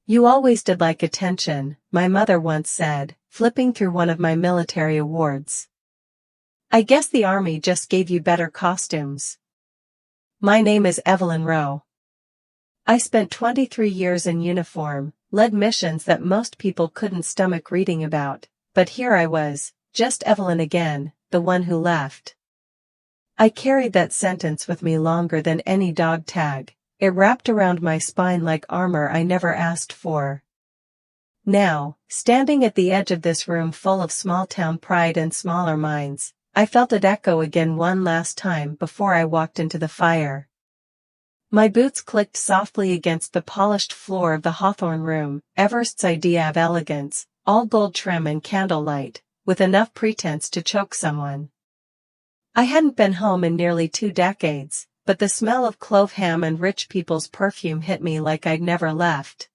You always did like attention, my mother once said, flipping through one of my military awards. I guess the army just gave you better costumes. My name is Evelyn Rowe. I spent 23 years in uniform, led missions that most people couldn't stomach reading about, but here I was, just Evelyn again, the one who left. I carried that sentence with me longer than any dog tag. It wrapped around my spine like armor I never asked for. Now, standing at the edge of this room full of small-town pride and smaller minds, I felt it echo again one last time before I walked into the fire. My boots clicked softly against the polished floor of the Hawthorne room, Everest's idea of elegance, all gold trim and candlelight, with enough pretense to choke someone. I hadn't been home in nearly 2 decades, but the smell of clove ham and rich people's perfume hit me like I'd never left.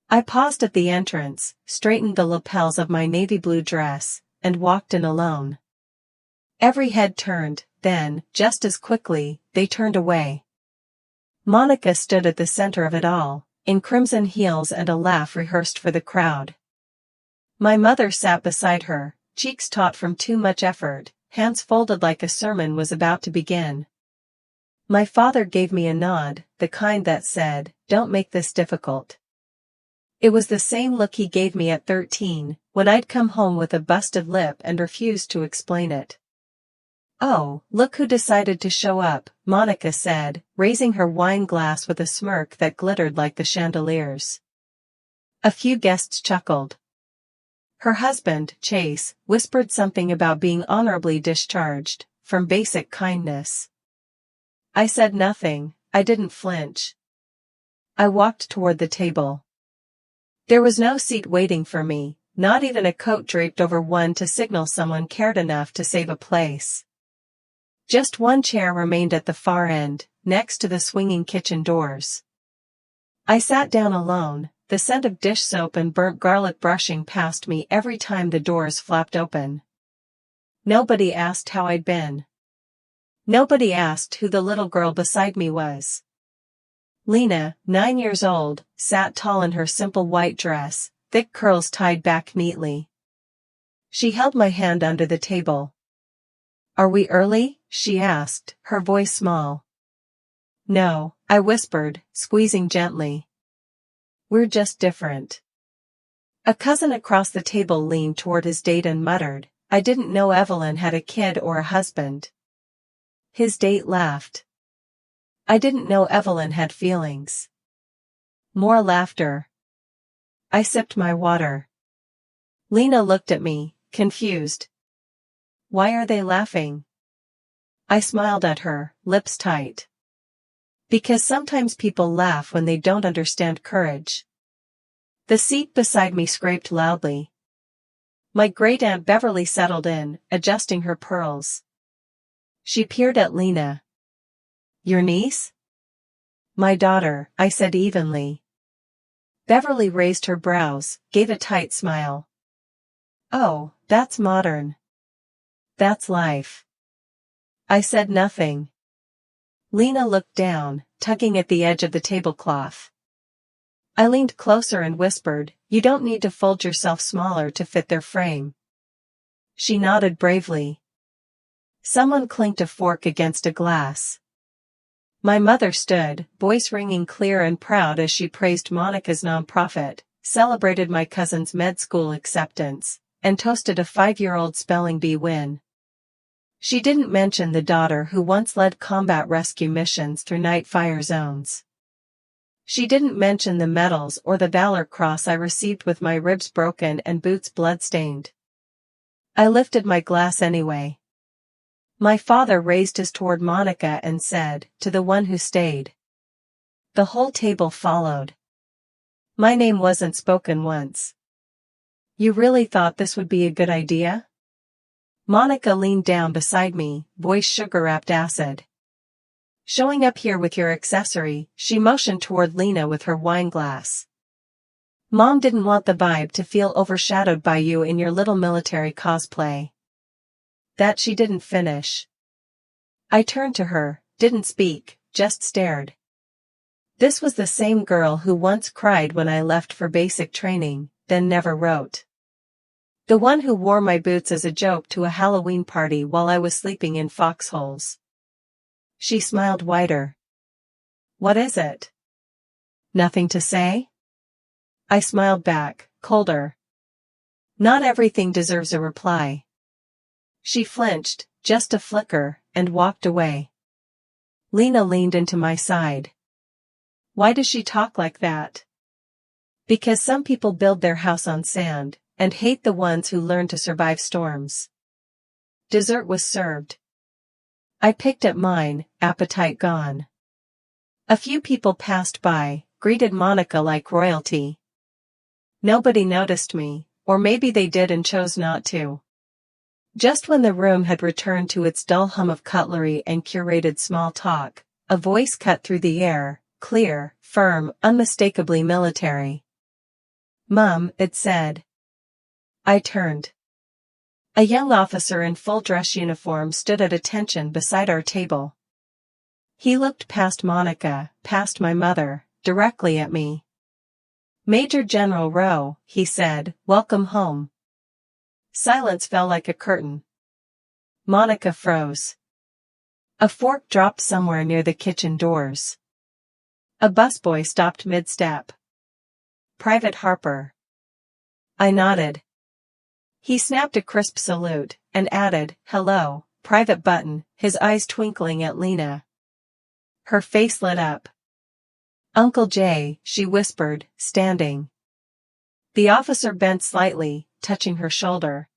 I paused at the entrance, straightened the lapels of my navy blue dress, and walked in alone. Every head turned, then, just as quickly, they turned away. Monica stood at the center of it all, in crimson heels and a laugh rehearsed for the crowd. My mother sat beside her, cheeks taut from too much effort, hands folded like a sermon was about to begin. My father gave me a nod, the kind that said, "Don't make this difficult." It was the same look he gave me at 13, when I'd come home with a busted lip and refused to explain it. "Oh, look who decided to show up," Monica said, raising her wine glass with a smirk that glittered like the chandeliers. A few guests chuckled. Her husband, Chase, whispered something about being honorably discharged, from basic kindness. I said nothing, I didn't flinch. I walked toward the table. There was no seat waiting for me, not even a coat draped over one to signal someone cared enough to save a place. Just one chair remained at the far end, next to the swinging kitchen doors. I sat down alone, the scent of dish soap and burnt garlic brushing past me every time the doors flapped open. Nobody asked how I'd been. Nobody asked who the little girl beside me was. Lena, 9 years old, sat tall in her simple white dress, thick curls tied back neatly. She held my hand under the table. "Are we early?" she asked, her voice small. "No," I whispered, squeezing gently. "We're just different." A cousin across the table leaned toward his date and muttered, "I didn't know Evelyn had a kid or a husband." His date laughed. "I didn't know Evelyn had feelings." More laughter. I sipped my water. Lena looked at me, confused. "Why are they laughing?" I smiled at her, lips tight. "Because sometimes people laugh when they don't understand courage." The seat beside me scraped loudly. My great-aunt Beverly settled in, adjusting her pearls. She peered at Lena. "Your niece?" "My daughter," I said evenly. Beverly raised her brows, gave a tight smile. "Oh, that's modern. That's life." I said nothing. Lena looked down, tugging at the edge of the tablecloth. I leaned closer and whispered, "You don't need to fold yourself smaller to fit their frame." She nodded bravely. Someone clinked a fork against a glass. My mother stood, voice ringing clear and proud as she praised Monica's nonprofit, celebrated my cousin's med school acceptance, and toasted a 5-year-old spelling bee win. She didn't mention the daughter who once led combat rescue missions through night fire zones. She didn't mention the medals or the Valor Cross I received with my ribs broken and boots blood-stained. I lifted my glass anyway. My father raised his toward Monica and said, "To the one who stayed." The whole table followed. My name wasn't spoken once. "You really thought this would be a good idea?" Monica leaned down beside me, voice sugar-wrapped acid. "Showing up here with your accessory," she motioned toward Lena with her wine glass. "Mom didn't want the vibe to feel overshadowed by you in your little military cosplay." That she didn't finish. I turned to her, didn't speak, just stared. This was the same girl who once cried when I left for basic training, then never wrote. The one who wore my boots as a joke to a Halloween party while I was sleeping in foxholes. She smiled wider. What is it? Nothing to say? I smiled back, colder. Not everything deserves a reply. She flinched, just a flicker, and walked away. Lena leaned into my side. Why does she talk like that? Because some people build their house on sand, and hate the ones who learn to survive storms. Dessert was served. I picked at mine, appetite gone. A few people passed by, greeted Monica like royalty. Nobody noticed me, or maybe they did and chose not to. Just when the room had returned to its dull hum of cutlery and curated small talk, a voice cut through the air, clear, firm, unmistakably military. "Mum," it said. I turned. A young officer in full dress uniform stood at attention beside our table. He looked past Monica, past my mother, directly at me. "Major General Rowe," he said, "welcome home." Silence fell like a curtain. Monica froze. A fork dropped somewhere near the kitchen doors. A busboy stopped mid-step. "Private Harper." I nodded. He snapped a crisp salute, and added, "Hello, Private Button," his eyes twinkling at Lena. Her face lit up. "Uncle Jay," she whispered, standing. The officer bent slightly, touching her shoulder.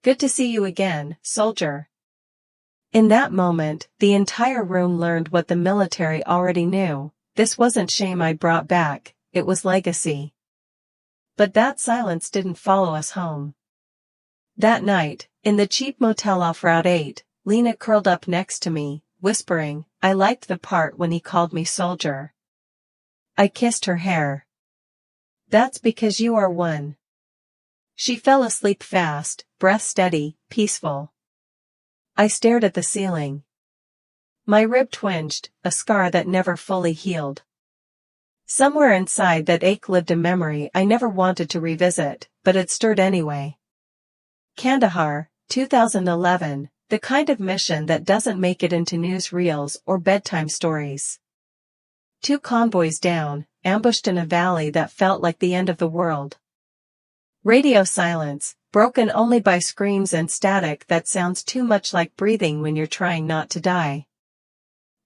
"Good to see you again, soldier." In that moment, the entire room learned what the military already knew. This wasn't shame I brought back, it was legacy. But that silence didn't follow us home. That night, in the cheap motel off Route 8, Lena curled up next to me, whispering, "I liked the part when he called me soldier." I kissed her hair. "That's because you are one." She fell asleep fast, breath steady, peaceful. I stared at the ceiling. My rib twinged, a scar that never fully healed. Somewhere inside that ache lived a memory I never wanted to revisit, but it stirred anyway. Kandahar, 2011, the kind of mission that doesn't make it into newsreels or bedtime stories. 2 convoys down, ambushed in a valley that felt like the end of the world. Radio silence, broken only by screams and static that sounds too much like breathing when you're trying not to die.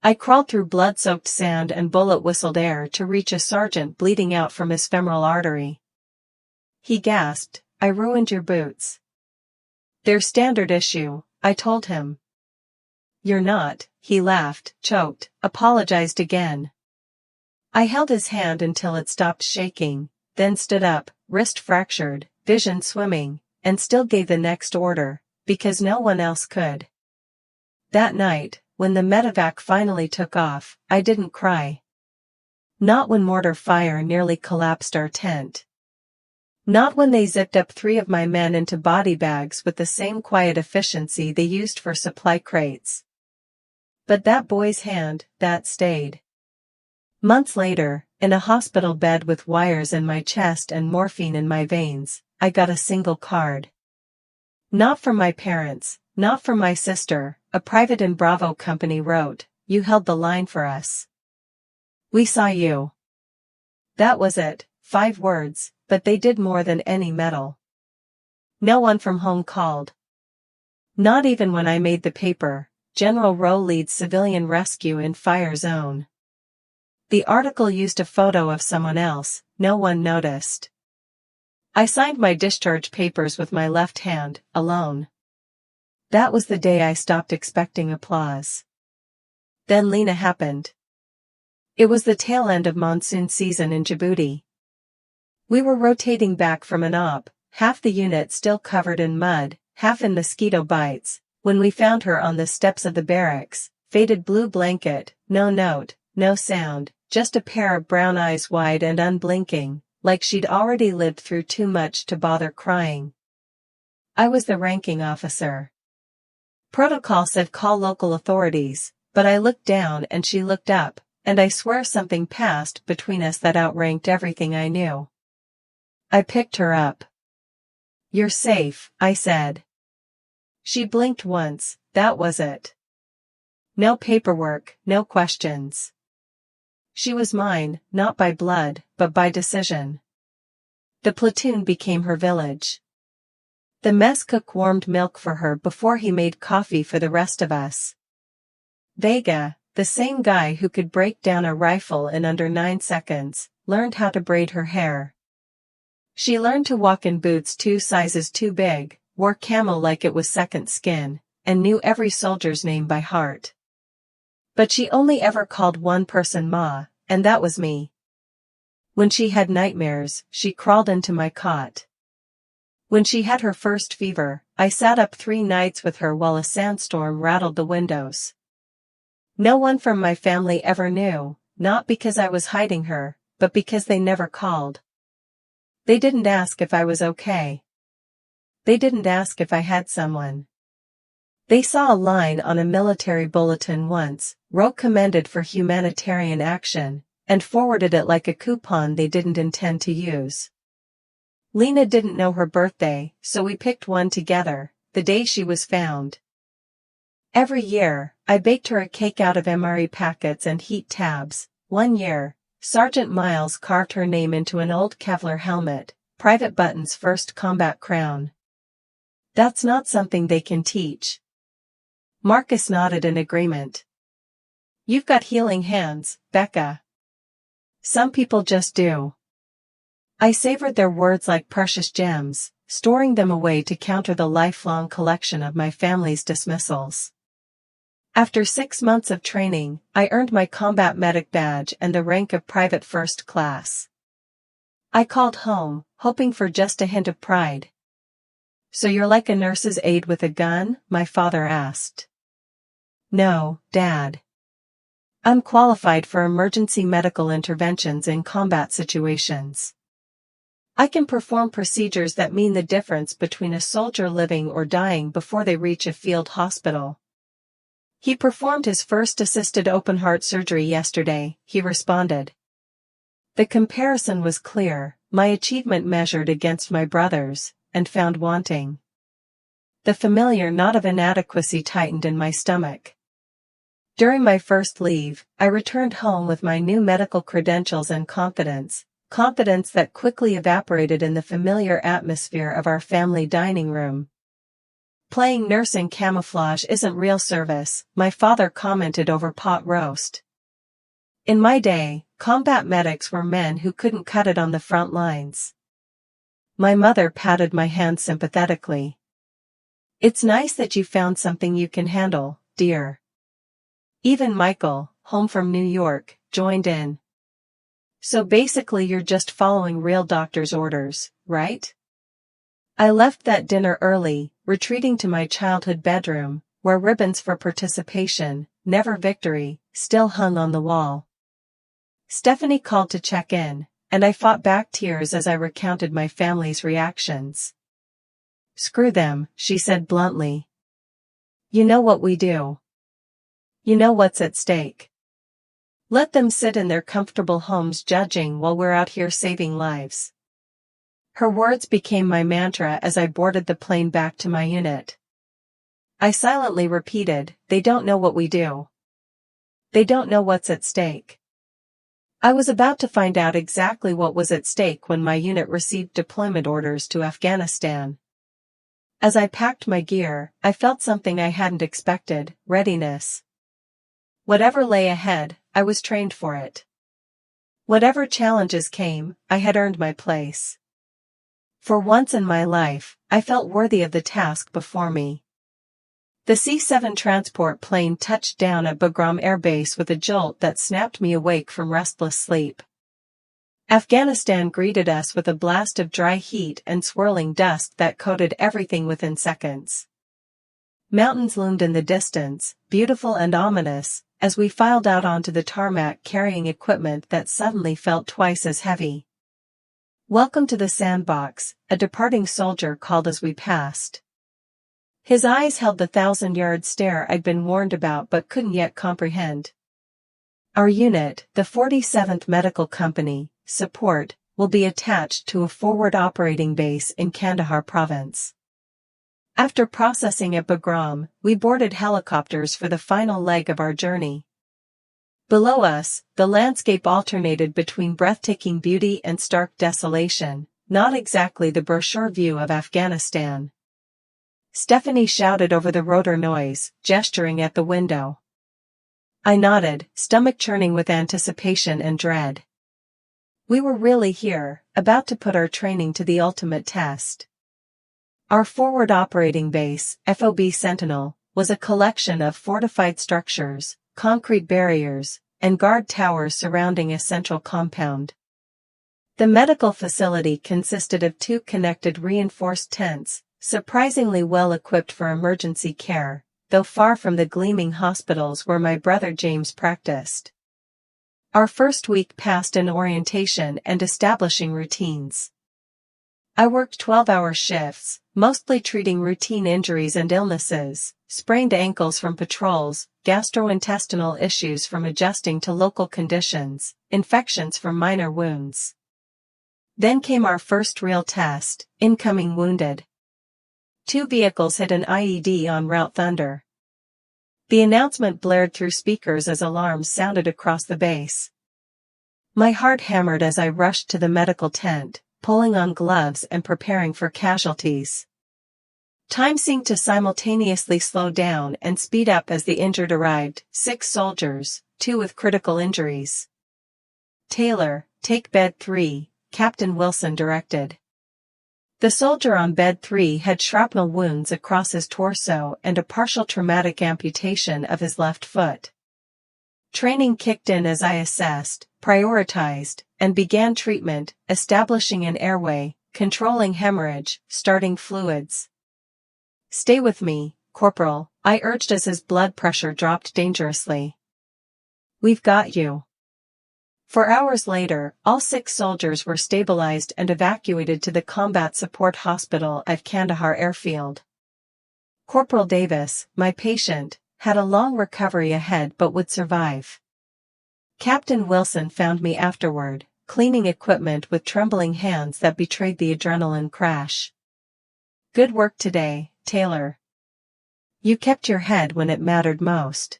I crawled through blood-soaked sand and bullet-whistled air to reach a sergeant bleeding out from his femoral artery. He gasped, "I ruined your boots." "They're standard issue," I told him. "You're not," he laughed, choked, apologized again. I held his hand until it stopped shaking, then stood up, wrist fractured, vision swimming, and still gave the next order, because no one else could. That night, when the medevac finally took off, I didn't cry. Not when mortar fire nearly collapsed our tent. Not when they zipped up 3 of my men into body bags with the same quiet efficiency they used for supply crates. But that boy's hand, that stayed. Months later, in a hospital bed with wires in my chest and morphine in my veins, I got a single card. Not from my parents, not from my sister, a private in Bravo company wrote, "You held the line for us. We saw you." That was it, 5 words, but they did more than any medal. No one from home called. Not even when I made the paper, General Rowe leads civilian rescue in fire zone. The article used a photo of someone else, no one noticed. I signed my discharge papers with my left hand, alone. That was the day I stopped expecting applause. Then Lena happened. It was the tail end of monsoon season in Djibouti. We were rotating back from an op, half the unit still covered in mud, half in mosquito bites, when we found her on the steps of the barracks, faded blue blanket, no note, no sound, just a pair of brown eyes wide and unblinking, like she'd already lived through too much to bother crying. I was the ranking officer. Protocol said call local authorities, but I looked down and she looked up, and I swear something passed between us that outranked everything I knew. I picked her up. "You're safe," I said. She blinked once, that was it. No paperwork, no questions. She was mine, not by blood, but by decision. The platoon became her village. The mess cook warmed milk for her before he made coffee for the rest of us. Vega, the same guy who could break down a rifle in under 9 seconds, learned how to braid her hair. She learned to walk in boots 2 sizes too big, wore camo like it was second skin, and knew every soldier's name by heart. But she only ever called one person Ma, and that was me. When she had nightmares, she crawled into my cot. When she had her first fever, I sat up 3 nights with her while a sandstorm rattled the windows. No one from my family ever knew, not because I was hiding her, but because they never called. They didn't ask if I was okay. They didn't ask if I had someone. They saw a line on a military bulletin once, wrote commended for humanitarian action, and forwarded it like a coupon they didn't intend to use. Lena didn't know her birthday, so we picked one together, the day she was found. Every year, I baked her a cake out of MRE packets and heat tabs. One year, Sergeant Miles carved her name into an old Kevlar helmet, Private Button's first combat crown. That's not something they can teach. Marcus nodded in agreement. You've got healing hands, Becca. Some people just do. I savored their words like precious gems, storing them away to counter the lifelong collection of my family's dismissals. After 6 months of training, I earned my combat medic badge and the rank of private first class. I called home, hoping for just a hint of pride. "So you're like a nurse's aide with a gun?" my father asked. "No, Dad. I'm qualified for emergency medical interventions in combat situations. I can perform procedures that mean the difference between a soldier living or dying before they reach a field hospital." "He performed his first assisted open-heart surgery yesterday," he responded. The comparison was clear, my achievement measured against my brother's, and found wanting. The familiar knot of inadequacy tightened in my stomach. During my first leave, I returned home with my new medical credentials and confidence that quickly evaporated in the familiar atmosphere of our family dining room. "Playing nurse in camouflage isn't real service," my father commented over pot roast. "In my day, combat medics were men who couldn't cut it on the front lines." My mother patted my hand sympathetically. "It's nice that you found something you can handle, dear." Even Michael, home from New York, joined in. "So basically you're just following real doctor's orders, right?" I left that dinner early, retreating to my childhood bedroom, where ribbons for participation, never victory, still hung on the wall. Stephanie called to check in, and I fought back tears as I recounted my family's reactions. "Screw them," she said bluntly. "You know what we do. You know what's at stake. Let them sit in their comfortable homes judging while we're out here saving lives." Her words became my mantra as I boarded the plane back to my unit. I silently repeated, "They don't know what we do. They don't know what's at stake." I was about to find out exactly what was at stake when my unit received deployment orders to Afghanistan. As I packed my gear, I felt something I hadn't expected: readiness. Whatever lay ahead, I was trained for it. Whatever challenges came, I had earned my place. For once in my life, I felt worthy of the task before me. The C-7 transport plane touched down at Bagram Air Base with a jolt that snapped me awake from restless sleep. Afghanistan greeted us with a blast of dry heat and swirling dust that coated everything within seconds. Mountains loomed in the distance, beautiful and ominous, as we filed out onto the tarmac carrying equipment that suddenly felt twice as heavy. "Welcome to the sandbox," a departing soldier called as we passed. His eyes held the 1,000-yard stare I'd been warned about but couldn't yet comprehend. Our unit, the 47th Medical Company, support, will be attached to a forward operating base in Kandahar province. After processing at Bagram, we boarded helicopters for the final leg of our journey. Below us, the landscape alternated between breathtaking beauty and stark desolation, not exactly the brochure view of Afghanistan. Stephanie shouted over the rotor noise, gesturing at the window. I nodded, stomach churning with anticipation and dread. We were really here, about to put our training to the ultimate test. Our forward operating base, FOB Sentinel, was a collection of fortified structures, concrete barriers, and guard towers surrounding a central compound. The medical facility consisted of 2 connected reinforced tents, surprisingly well equipped for emergency care, though far from the gleaming hospitals where my brother James practiced. Our first week passed in orientation and establishing routines. I worked 12-hour shifts, mostly treating routine injuries and illnesses, sprained ankles from patrols, gastrointestinal issues from adjusting to local conditions, infections from minor wounds. Then came our first real test, incoming wounded. 2 vehicles hit an IED en route Thunder. The announcement blared through speakers as alarms sounded across the base. My heart hammered as I rushed to the medical tent, pulling on gloves and preparing for casualties. Time seemed to simultaneously slow down and speed up as the injured arrived, 6 soldiers, 2 with critical injuries. Taylor, take bed 3, Captain Wilson directed. The soldier on bed 3 had shrapnel wounds across his torso and a partial traumatic amputation of his left foot. Training kicked in as I assessed, prioritized, and began treatment, establishing an airway, controlling hemorrhage, starting fluids. Stay with me, Corporal, I urged as his blood pressure dropped dangerously. We've got you. 4 hours later, all 6 soldiers were stabilized and evacuated to the Combat Support Hospital at Kandahar Airfield. Corporal Davis, my patient, had a long recovery ahead but would survive. Captain Wilson found me afterward, cleaning equipment with trembling hands that betrayed the adrenaline crash. Good work today, Taylor. You kept your head when it mattered most.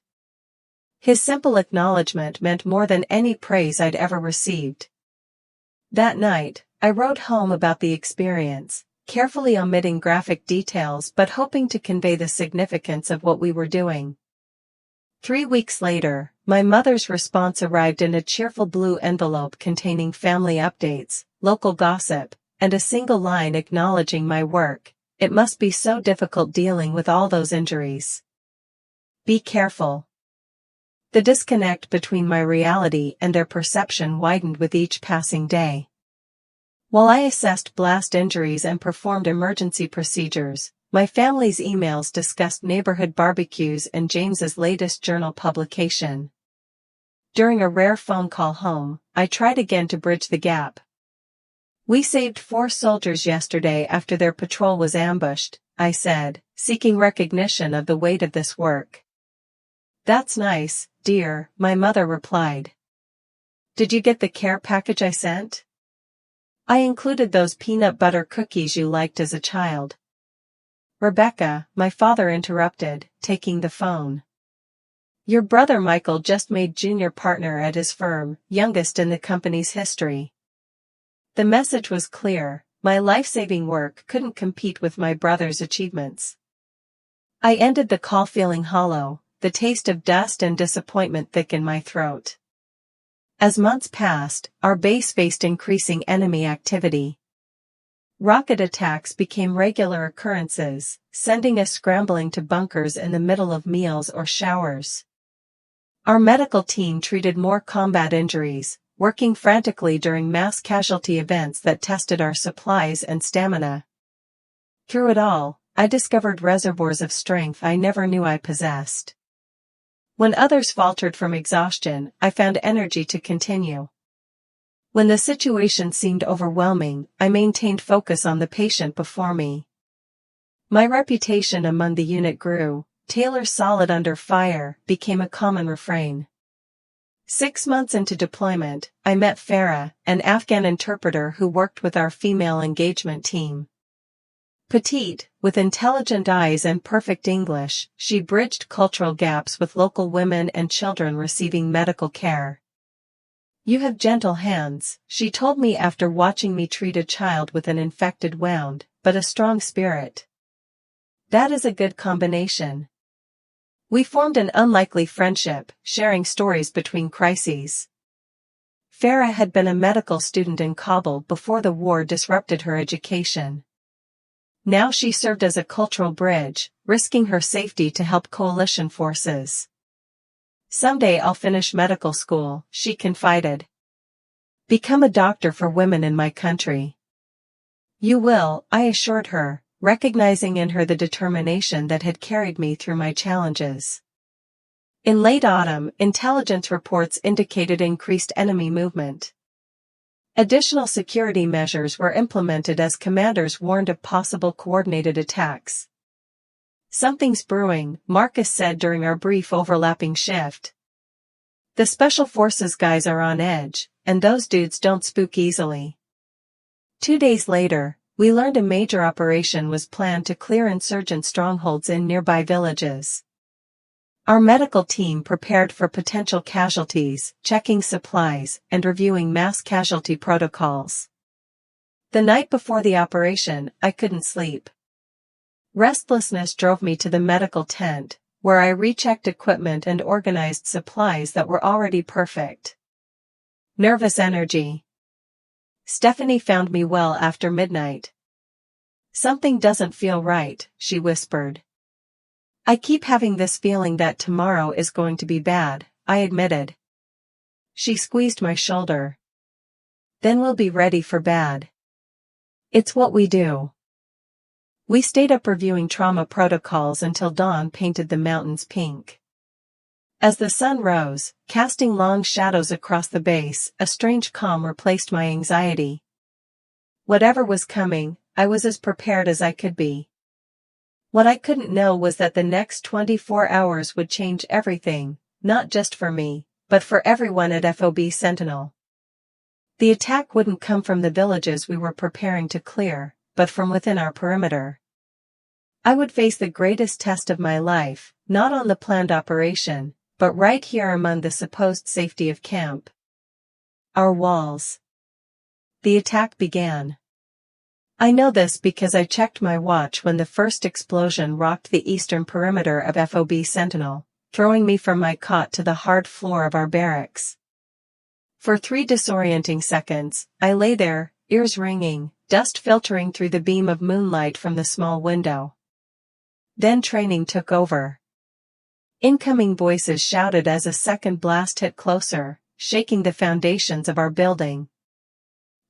His simple acknowledgement meant more than any praise I'd ever received. That night, I wrote home about the experience, carefully omitting graphic details but hoping to convey the significance of what we were doing. 3 weeks later, my mother's response arrived in a cheerful blue envelope containing family updates, local gossip, and a single line acknowledging my work. It must be so difficult dealing with all those injuries. Be careful. The disconnect between my reality and their perception widened with each passing day. While I assessed blast injuries and performed emergency procedures, my family's emails discussed neighborhood barbecues and James's latest journal publication. During a rare phone call home, I tried again to bridge the gap. We saved 4 soldiers yesterday after their patrol was ambushed, I said, seeking recognition of the weight of this work. That's nice, dear, my mother replied. Did you get the care package I sent? I included those peanut butter cookies you liked as a child. Rebecca, my father interrupted, taking the phone. Your brother Michael just made junior partner at his firm, youngest in the company's history. The message was clear, my life-saving work couldn't compete with my brother's achievements. I ended the call feeling hollow, the taste of dust and disappointment thick in my throat. As months passed, our base faced increasing enemy activity. Rocket attacks became regular occurrences, sending us scrambling to bunkers in the middle of meals or showers. Our medical team treated more combat injuries, working frantically during mass casualty events that tested our supplies and stamina. Through it all, I discovered reservoirs of strength I never knew I possessed. When others faltered from exhaustion, I found energy to continue. When the situation seemed overwhelming, I maintained focus on the patient before me. My reputation among the unit grew. Taylor solid under fire became a common refrain. 6 months into deployment, I met Farah, an Afghan interpreter who worked with our female engagement team. Petite, with intelligent eyes and perfect English, she bridged cultural gaps with local women and children receiving medical care. "You have gentle hands," she told me after watching me treat a child with an infected wound, "but a strong spirit. That is a good combination." We formed an unlikely friendship, sharing stories between crises. Farah had been a medical student in Kabul before the war disrupted her education. Now she served as a cultural bridge, risking her safety to help coalition forces. "Someday I'll finish medical school," she confided. "Become a doctor for women in my country." "You will," I assured her, recognizing in her the determination that had carried me through my challenges. In late autumn, intelligence reports indicated increased enemy movement. Additional security measures were implemented as commanders warned of possible coordinated attacks. "Something's brewing," Marcus said during our brief overlapping shift. "The special forces guys are on edge, and those dudes don't spook easily." 2 days later, we learned a major operation was planned to clear insurgent strongholds in nearby villages. Our medical team prepared for potential casualties, checking supplies, and reviewing mass casualty protocols. The night before the operation, I couldn't sleep. Restlessness drove me to the medical tent, where I rechecked equipment and organized supplies that were already perfect. Nervous energy. Stephanie found me well after midnight. "Something doesn't feel right," she whispered. "I keep having this feeling that tomorrow is going to be bad," I admitted. She squeezed my shoulder. "Then we'll be ready for bad. It's what we do." We stayed up reviewing trauma protocols until dawn painted the mountains pink. As the sun rose, casting long shadows across the base, a strange calm replaced my anxiety. Whatever was coming, I was as prepared as I could be. What I couldn't know was that the next 24 hours would change everything, not just for me, but for everyone at FOB Sentinel. The attack wouldn't come from the villages we were preparing to clear, but from within our perimeter. I would face the greatest test of my life, not on the planned operation, but right here among the supposed safety of camp. Our walls. The attack began. I know this because I checked my watch when the first explosion rocked the eastern perimeter of FOB Sentinel, throwing me from my cot to the hard floor of our barracks. For 3 disorienting seconds, I lay there, ears ringing, dust filtering through the beam of moonlight from the small window. Then training took over. Incoming voices shouted as a second blast hit closer, shaking the foundations of our building.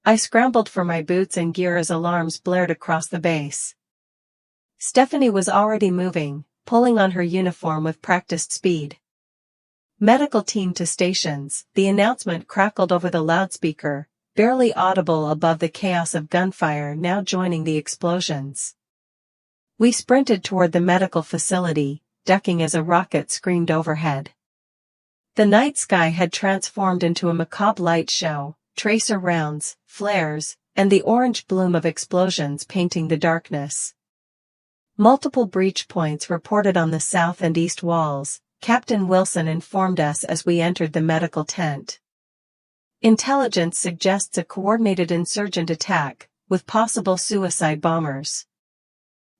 I scrambled for my boots and gear as alarms blared across the base. Stephanie was already moving, pulling on her uniform with practiced speed. "Medical team to stations," the announcement crackled over the loudspeaker, barely audible above the chaos of gunfire now joining the explosions. We sprinted toward the medical facility, ducking as a rocket screamed overhead. The night sky had transformed into a macabre light show, tracer rounds, flares, and the orange bloom of explosions painting the darkness. Multiple breach points reported on the south and east walls, Captain Wilson informed us as we entered the medical tent. "Intelligence suggests a coordinated insurgent attack, with possible suicide bombers.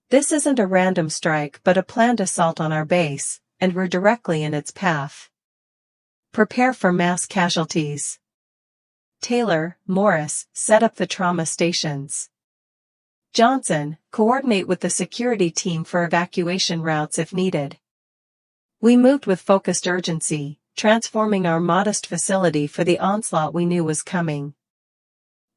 This isn't a random strike but a planned assault on our base, and we're directly in its path. Prepare for mass casualties. Taylor, Morris, set up the trauma stations. Johnson, coordinate with the security team for evacuation routes if needed." We moved with focused urgency, transforming our modest facility for the onslaught we knew was coming.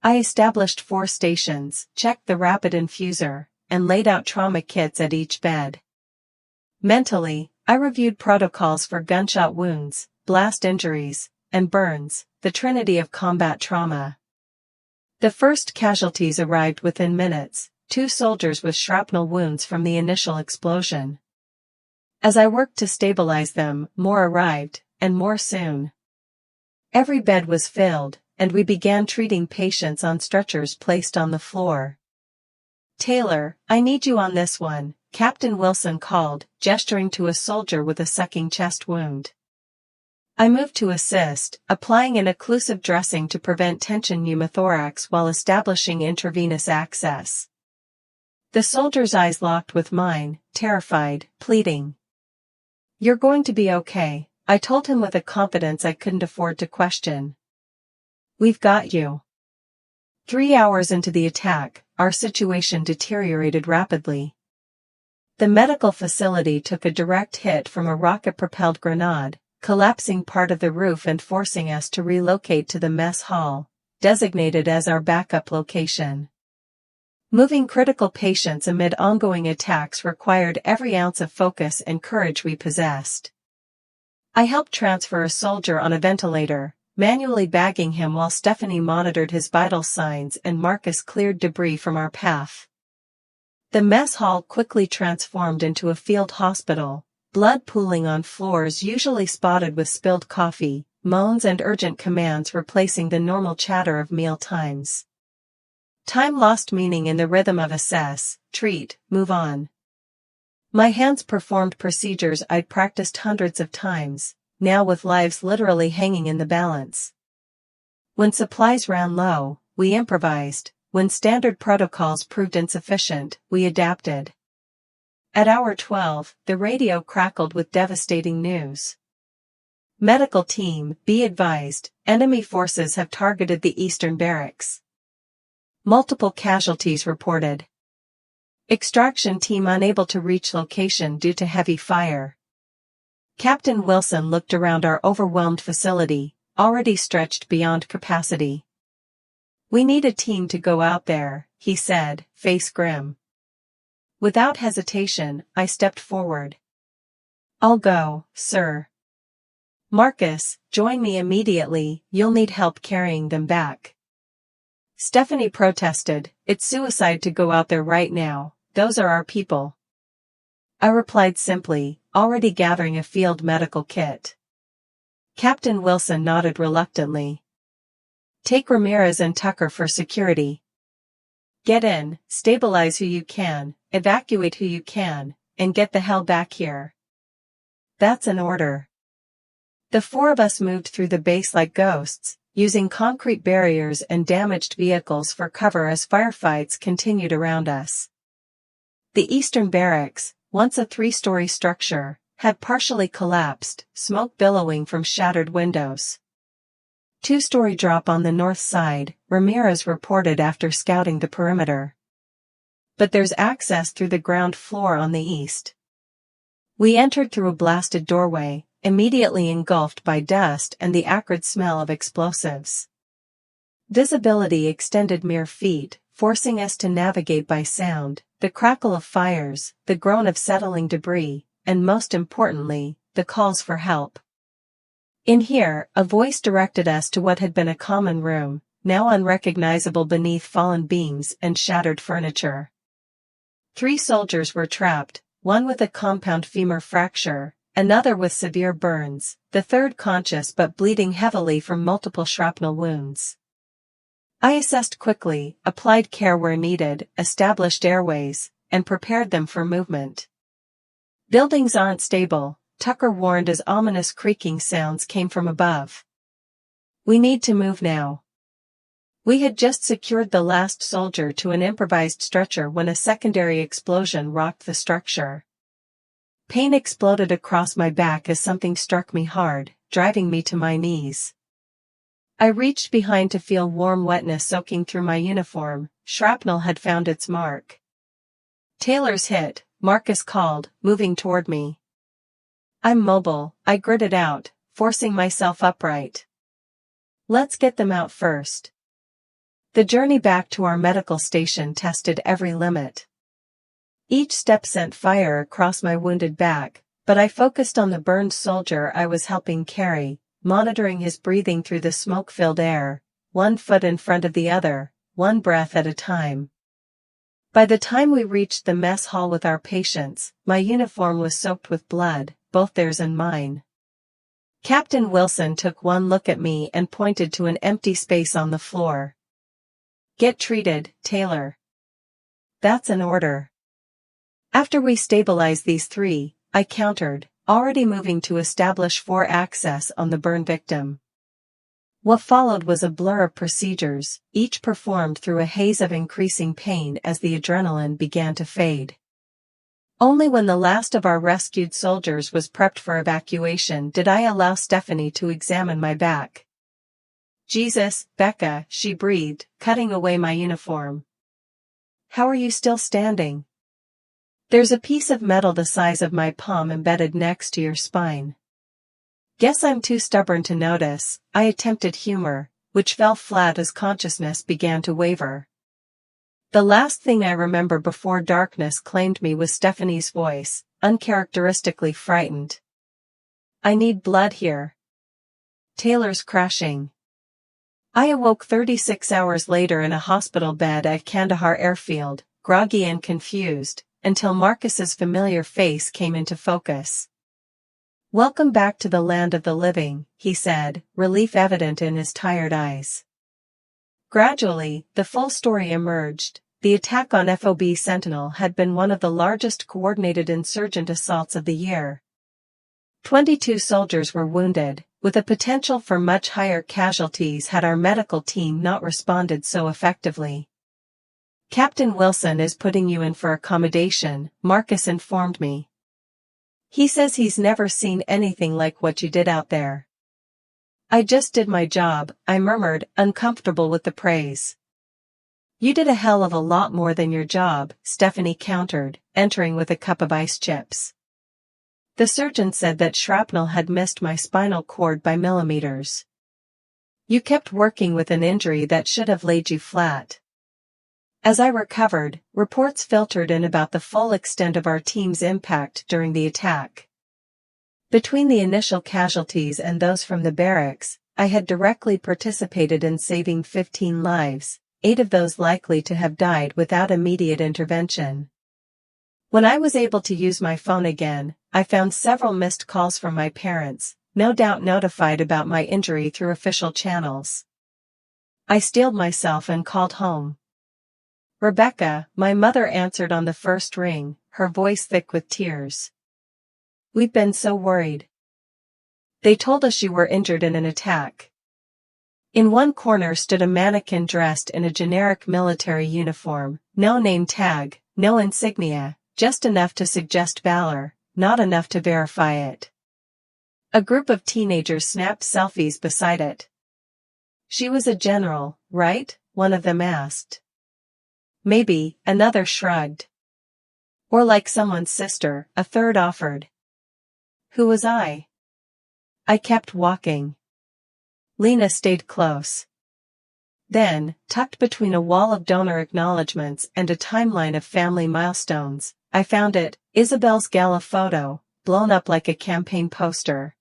I established 4 stations, checked the rapid infuser, and laid out trauma kits at each bed. Mentally, I reviewed protocols for gunshot wounds, blast injuries, and burns, the trinity of combat trauma. The first casualties arrived within minutes, 2 soldiers with shrapnel wounds from the initial explosion. As I worked to stabilize them, more arrived, and more soon. Every bed was filled, and we began treating patients on stretchers placed on the floor. "Taylor, I need you on this one," Captain Wilson called, gesturing to a soldier with a sucking chest wound. I moved to assist, applying an occlusive dressing to prevent tension pneumothorax while establishing intravenous access. The soldier's eyes locked with mine, terrified, pleading. "You're going to be okay," I told him with a confidence I couldn't afford to question. "We've got you." 3 hours into the attack, our situation deteriorated rapidly. The medical facility took a direct hit from a rocket-propelled grenade, collapsing part of the roof and forcing us to relocate to the mess hall, designated as our backup location. Moving critical patients amid ongoing attacks required every ounce of focus and courage we possessed. I helped transfer a soldier on a ventilator, manually bagging him while Stephanie monitored his vital signs and Marcus cleared debris from our path. The mess hall quickly transformed into a field hospital, blood pooling on floors usually spotted with spilled coffee, moans and urgent commands replacing the normal chatter of meal times. Time lost meaning in the rhythm of assess, treat, move on. My hands performed procedures I'd practiced hundreds of times, now with lives literally hanging in the balance. When supplies ran low, we improvised. When standard protocols proved insufficient, we adapted. At hour 12, the radio crackled with devastating news. "Medical team, be advised, enemy forces have targeted the eastern barracks. Multiple casualties reported. Extraction team unable to reach location due to heavy fire." Captain Wilson looked around our overwhelmed facility, already stretched beyond capacity. "We need a team to go out there," he said, face grim. Without hesitation, I stepped forward. "I'll go, sir." "Marcus, join me immediately, you'll need help carrying them back." Stephanie protested, "It's suicide to go out there right now, those are our people." I replied simply, already gathering a field medical kit. Captain Wilson nodded reluctantly. "Take Ramirez and Tucker for security. Get in, stabilize who you can, evacuate who you can, and get the hell back here." "That's an order." The 4 of us moved through the base like ghosts, using concrete barriers and damaged vehicles for cover as firefights continued around us. The eastern barracks, once a 3-story structure, had partially collapsed, smoke billowing from shattered windows. 2-story drop on the north side, Ramirez reported after scouting the perimeter. But there's access through the ground floor on the east. We entered through a blasted doorway, immediately engulfed by dust and the acrid smell of explosives. Visibility extended mere feet, forcing us to navigate by sound, the crackle of fires, the groan of settling debris, and most importantly, the calls for help. In here, a voice directed us to what had been a common room, now unrecognizable beneath fallen beams and shattered furniture. 3 soldiers were trapped, one with a compound femur fracture, another with severe burns, the third conscious but bleeding heavily from multiple shrapnel wounds. I assessed quickly, applied care where needed, established airways, and prepared them for movement. "Buildings aren't stable," Tucker warned as ominous creaking sounds came from above. "We need to move now." We had just secured the last soldier to an improvised stretcher when a secondary explosion rocked the structure. Pain exploded across my back as something struck me hard, driving me to my knees. I reached behind to feel warm wetness soaking through my uniform. Shrapnel had found its mark. "Taylor's hit," Marcus called, moving toward me. "I'm mobile," I gritted out, forcing myself upright. "Let's get them out first." The journey back to our medical station tested every limit. Each step sent fire across my wounded back, but I focused on the burned soldier I was helping carry, monitoring his breathing through the smoke-filled air, 1 foot in front of the other, 1 breath at a time. By the time we reached the mess hall with our patients, my uniform was soaked with blood, both theirs and mine. Captain Wilson took one look at me and pointed to an empty space on the floor. "Get treated, Taylor." "That's an order." "After we stabilize these three," I countered, already moving to establish 4 access on the burn victim. What followed was a blur of procedures, each performed through a haze of increasing pain as the adrenaline began to fade. Only when the last of our rescued soldiers was prepped for evacuation did I allow Stephanie to examine my back. "Jesus, Becca," she breathed, cutting away my uniform. "How are you still standing? There's a piece of metal the size of my palm embedded next to your spine." "Guess I'm too stubborn to notice," I attempted humor, which fell flat as consciousness began to waver. The last thing I remember before darkness claimed me was Stephanie's voice, uncharacteristically frightened. "I need blood here. Taylor's crashing." I awoke 36 hours later in a hospital bed at Kandahar Airfield, groggy and confused, until Marcus's familiar face came into focus. "Welcome back to the land of the living," he said, relief evident in his tired eyes. Gradually, the full story emerged. The attack on FOB Sentinel had been one of the largest coordinated insurgent assaults of the year. 22 soldiers were wounded, with a potential for much higher casualties had our medical team not responded so effectively. "Captain Wilson is putting you in for accommodation," Marcus informed me. "He says he's never seen anything like what you did out there." "I just did my job," I murmured, uncomfortable with the praise. "You did a hell of a lot more than your job," Stephanie countered, entering with a cup of ice chips. "The surgeon said that shrapnel had missed my spinal cord by millimeters. You kept working with an injury that should have laid you flat." As I recovered, reports filtered in about the full extent of our team's impact during the attack. Between the initial casualties and those from the barracks, I had directly participated in saving 15 lives, 8 of those likely to have died without immediate intervention. When I was able to use my phone again, I found several missed calls from my parents, no doubt notified about my injury through official channels. I steeled myself and called home. "Rebecca," my mother answered on the first ring, her voice thick with tears. "We've been so worried. They told us you were injured in an attack." In one corner stood a mannequin dressed in a generic military uniform, no name tag, no insignia, just enough to suggest valor, not enough to verify it. A group of teenagers snapped selfies beside it. "She was a general, right?" one of them asked. "Maybe," another shrugged. "Or like someone's sister," a third offered. Who was I? I kept walking. Lena stayed close. Then, tucked between a wall of donor acknowledgements and a timeline of family milestones, I found it, Isabel's gala photo, blown up like a campaign poster.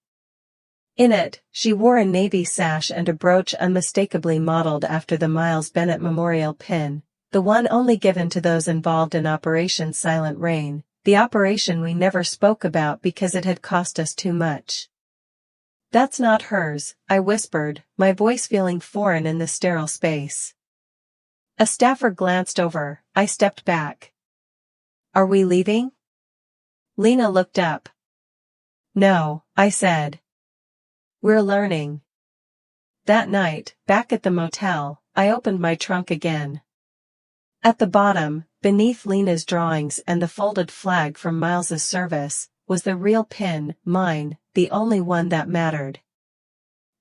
In it, she wore a navy sash and a brooch unmistakably modeled after the Miles Bennett Memorial pin, the one only given to those involved in Operation Silent Rain, the operation we never spoke about because it had cost us too much. "That's not hers," I whispered, my voice feeling foreign in the sterile space. A staffer glanced over, I stepped back. "Are we leaving?" Lena looked up. "No," I said. "We're learning." That night, back at the motel, I opened my trunk again. At the bottom, beneath Lena's drawings and the folded flag from Miles's service, was the real pin, mine, the only one that mattered.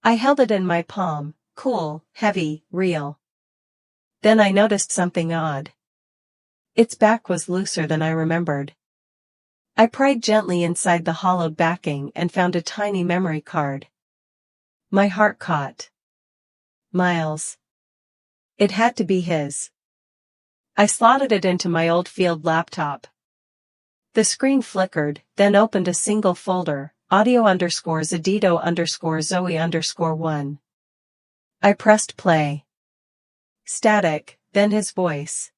I held it in my palm, cool, heavy, real. Then I noticed something odd. Its back was looser than I remembered. I pried gently inside the hollowed backing and found a tiny memory card. My heart caught. Miles. It had to be his. I slotted it into my old field laptop. The screen flickered, then opened a single folder, audio_Zadito_Zoe_1. I pressed play. Static, then his voice.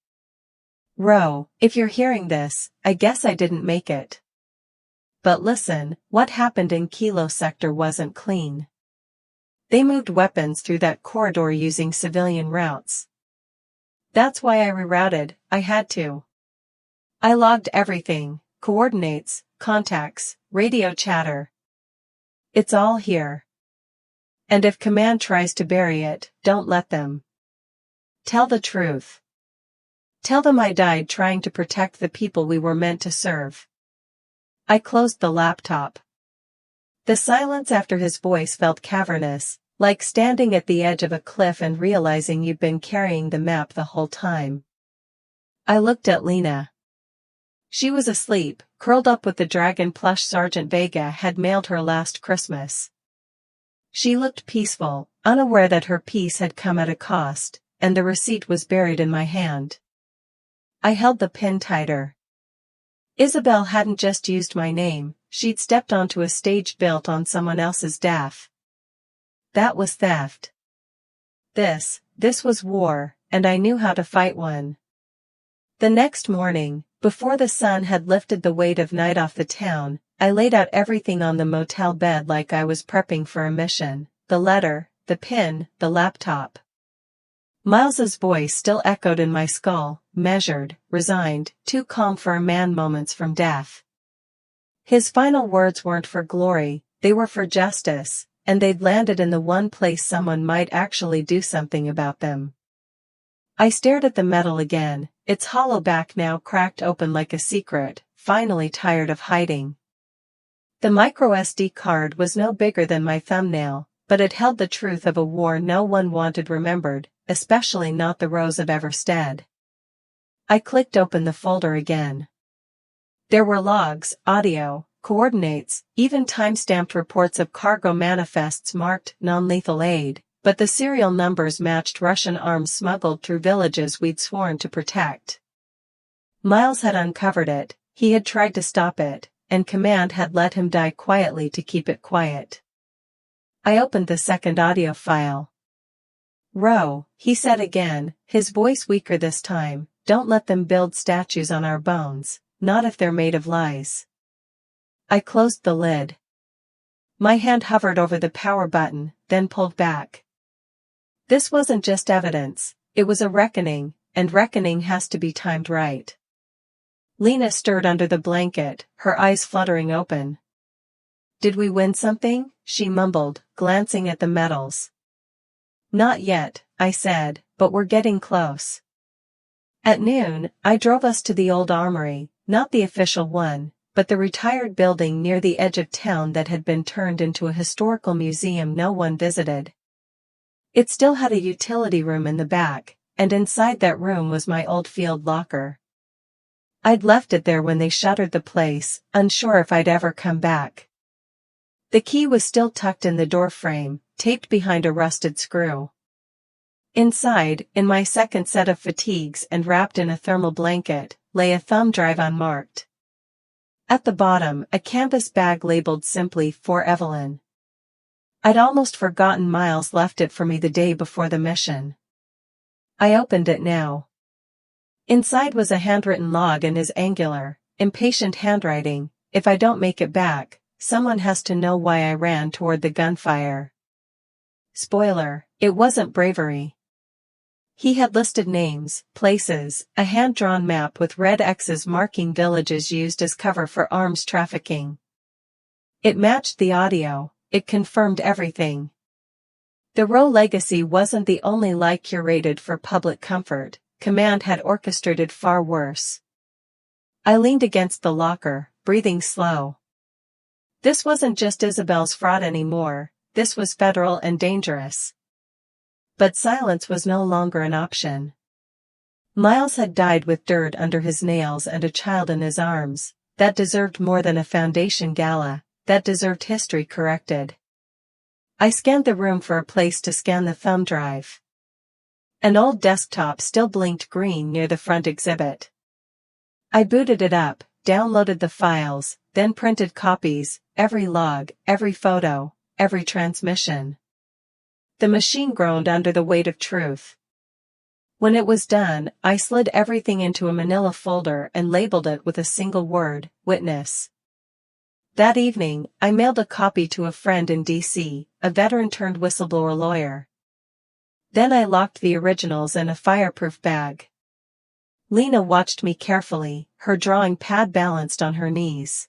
"Ro, if you're hearing this, I guess I didn't make it. But listen, what happened in Kilo Sector wasn't clean. They moved weapons through that corridor using civilian routes. That's why I rerouted, I had to. I logged everything, coordinates, contacts, radio chatter. It's all here. And if command tries to bury it, don't let them. Tell the truth. Tell them I died trying to protect the people we were meant to serve. I closed the laptop. The silence after his voice felt cavernous, like standing at the edge of a cliff and realizing you've been carrying the map the whole time. I looked at Lena. She was asleep, curled up with the dragon plush Sergeant Vega had mailed her last Christmas. She looked peaceful, unaware that her peace had come at a cost, and the receipt was buried in my hand. I held the pin tighter. Isabel hadn't just used my name, she'd stepped onto a stage built on someone else's death. That was theft. This was war, and I knew how to fight one. The next morning, before the sun had lifted the weight of night off the town, I laid out everything on the motel bed like I was prepping for a mission: the letter, the pin, the laptop. Miles's voice still echoed in my skull, measured, resigned, too calm for a man moments from death. His final words weren't for glory, they were for justice, and they'd landed in the one place someone might actually do something about them. I stared at the metal again, its hollow back now cracked open like a secret, finally tired of hiding. The microSD card was no bigger than my thumbnail, but it held the truth of a war no one wanted remembered, especially not the Rose of Everstead. I clicked open the folder again. There were logs, audio, coordinates, even time-stamped reports of cargo manifests marked non-lethal aid, but the serial numbers matched Russian arms smuggled through villages we'd sworn to protect. Miles had uncovered it, he had tried to stop it, and command had let him die quietly to keep it quiet. I opened the second audio file. "Ro," he said again, his voice weaker this time, "don't let them build statues on our bones, not if they're made of lies." I closed the lid. My hand hovered over the power button, then pulled back. This wasn't just evidence, it was a reckoning, and reckoning has to be timed right. Lena stirred under the blanket, her eyes fluttering open. "Did we win something?" she mumbled, glancing at the medals. "Not yet," I said, "but we're getting close." At noon, I drove us to the old armory, not the official one, but the retired building near the edge of town that had been turned into a historical museum no one visited. It still had a utility room in the back, and inside that room was my old field locker. I'd left it there when they shuttered the place, unsure if I'd ever come back. The key was still tucked in the door frame, taped behind a rusted screw. Inside, in my second set of fatigues and wrapped in a thermal blanket, lay a thumb drive unmarked. At the bottom, a canvas bag labeled simply "For Evelyn." I'd almost forgotten Miles left it for me the day before the mission. I opened it now. Inside was a handwritten log in his angular, impatient handwriting: "If I don't make it back, someone has to know why I ran toward the gunfire." Spoiler, it wasn't bravery. He had listed names, places, a hand-drawn map with red X's marking villages used as cover for arms trafficking. It matched the audio, it confirmed everything. The Roe legacy wasn't the only lie curated for public comfort, command had orchestrated far worse. I leaned against the locker, breathing slow. This wasn't just Isabel's fraud anymore, this was federal and dangerous. But silence was no longer an option. Miles had died with dirt under his nails and a child in his arms. That deserved more than a foundation gala, that deserved history corrected. I scanned the room for a place to scan the thumb drive. An old desktop still blinked green near the front exhibit. I booted it up, downloaded the files, then printed copies, every log, every photo, every transmission. The machine groaned under the weight of truth. When it was done, I slid everything into a manila folder and labeled it with a single word: witness. That evening, I mailed a copy to a friend in D.C., a veteran-turned-whistleblower lawyer. Then I locked the originals in a fireproof bag. Lena watched me carefully, her drawing pad balanced on her knees.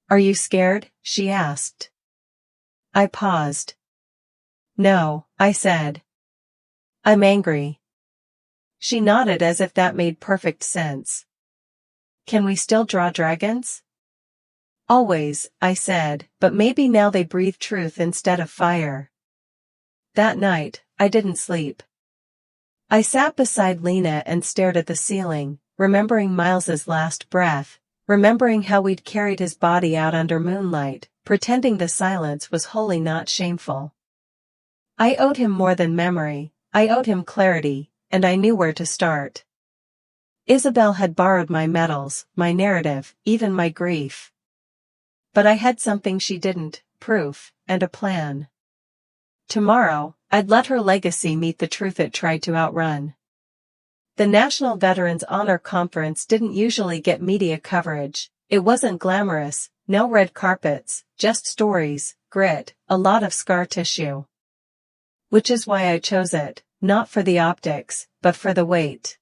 "Are you scared?" she asked. I paused. "No," I said. "I'm angry." She nodded as if that made perfect sense. "Can we still draw dragons?" "Always," I said, "but maybe now they breathe truth instead of fire." That night, I didn't sleep. I sat beside Lena and stared at the ceiling, remembering Miles's last breath, remembering how we'd carried his body out under moonlight, pretending the silence was wholly not shameful. I owed him more than memory, I owed him clarity, and I knew where to start. Isabel had borrowed my medals, my narrative, even my grief. But I had something she didn't, proof, and a plan. Tomorrow, I'd let her legacy meet the truth it tried to outrun. The National Veterans Honor Conference didn't usually get media coverage. It wasn't glamorous, no red carpets, just stories, grit, a lot of scar tissue. Which is why I chose it, not for the optics, but for the weight.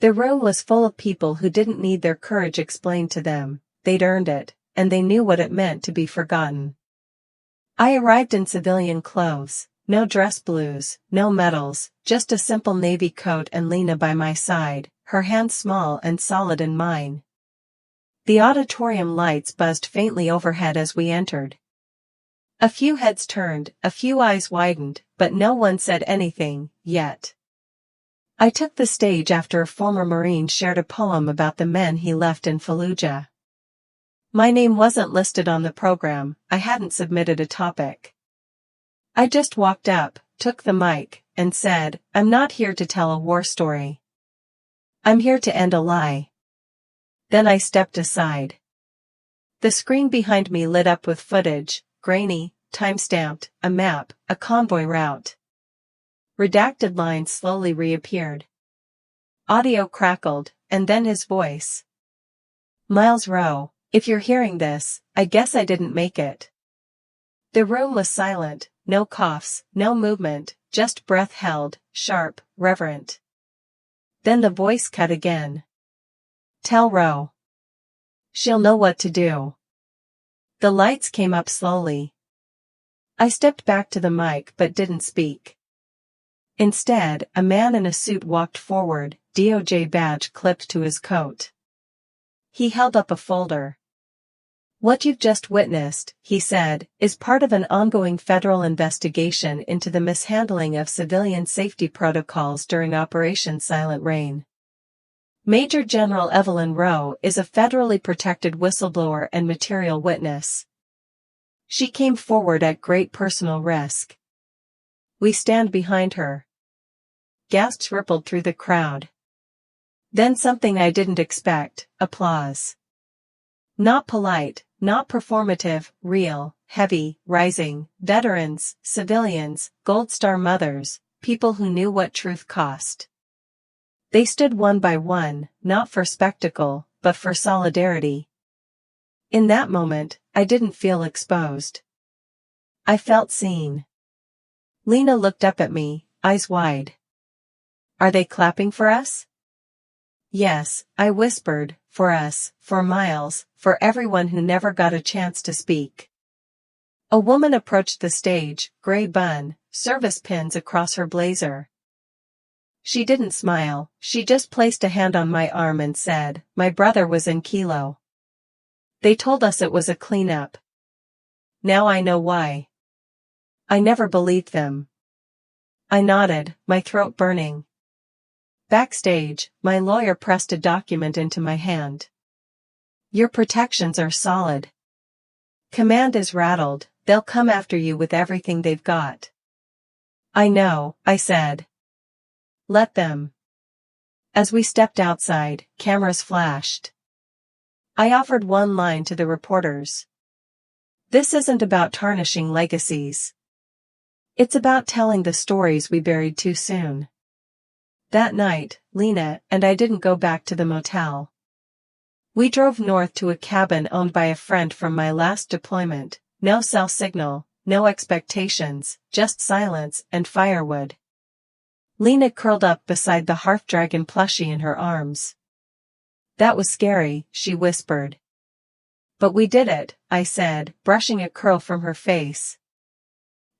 The room was full of people who didn't need their courage explained to them, they'd earned it, and they knew what it meant to be forgotten. I arrived in civilian clothes, no dress blues, no medals, just a simple navy coat and Lena by my side, her hand small and solid in mine. The auditorium lights buzzed faintly overhead as we entered. A few heads turned, a few eyes widened, but no one said anything, yet. I took the stage after a former Marine shared a poem about the men he left in Fallujah. My name wasn't listed on the program, I hadn't submitted a topic. I just walked up, took the mic, and said, "I'm not here to tell a war story. I'm here to end a lie." Then I stepped aside. The screen behind me lit up with footage, grainy, time-stamped, a map, a convoy route. Redacted lines slowly reappeared. Audio crackled, and then his voice. "Miles Rowe, if you're hearing this, I guess I didn't make it." The room was silent, no coughs, no movement, just breath held, sharp, reverent. Then the voice cut again. "Tell Rowe. She'll know what to do." The lights came up slowly. I stepped back to the mic but didn't speak. Instead, a man in a suit walked forward, DOJ badge clipped to his coat. He held up a folder. "What you've just witnessed," he said, "is part of an ongoing federal investigation into the mishandling of civilian safety protocols during Operation Silent Rain. Major General Evelyn Rowe is a federally protected whistleblower and material witness. She came forward at great personal risk. We stand behind her." Gasps rippled through the crowd. Then something I didn't expect, applause. Not polite, not performative, real, heavy, rising, veterans, civilians, Gold Star mothers, people who knew what truth cost. They stood one by one, not for spectacle, but for solidarity. In that moment, I didn't feel exposed. I felt seen. Lena looked up at me, eyes wide. "Are they clapping for us?" "Yes," I whispered, "for us, for Miles, for everyone who never got a chance to speak." A woman approached the stage, gray bun, service pins across her blazer. She didn't smile, she just placed a hand on my arm and said, "My brother was in Kilo. They told us it was a cleanup. Now I know why." I never believed them. I nodded, my throat burning. Backstage, my lawyer pressed a document into my hand. "Your protections are solid. Command is rattled, they'll come after you with everything they've got." "I know," I said. "Let them." As we stepped outside, cameras flashed. I offered one line to the reporters. "This isn't about tarnishing legacies. It's about telling the stories we buried too soon." That night, Lena and I didn't go back to the motel. We drove north to a cabin owned by a friend from my last deployment. No cell signal, no expectations, just silence and firewood. Lena curled up beside the hearth dragon plushie in her arms. That was scary, she whispered. But we did it, I said, brushing a curl from her face.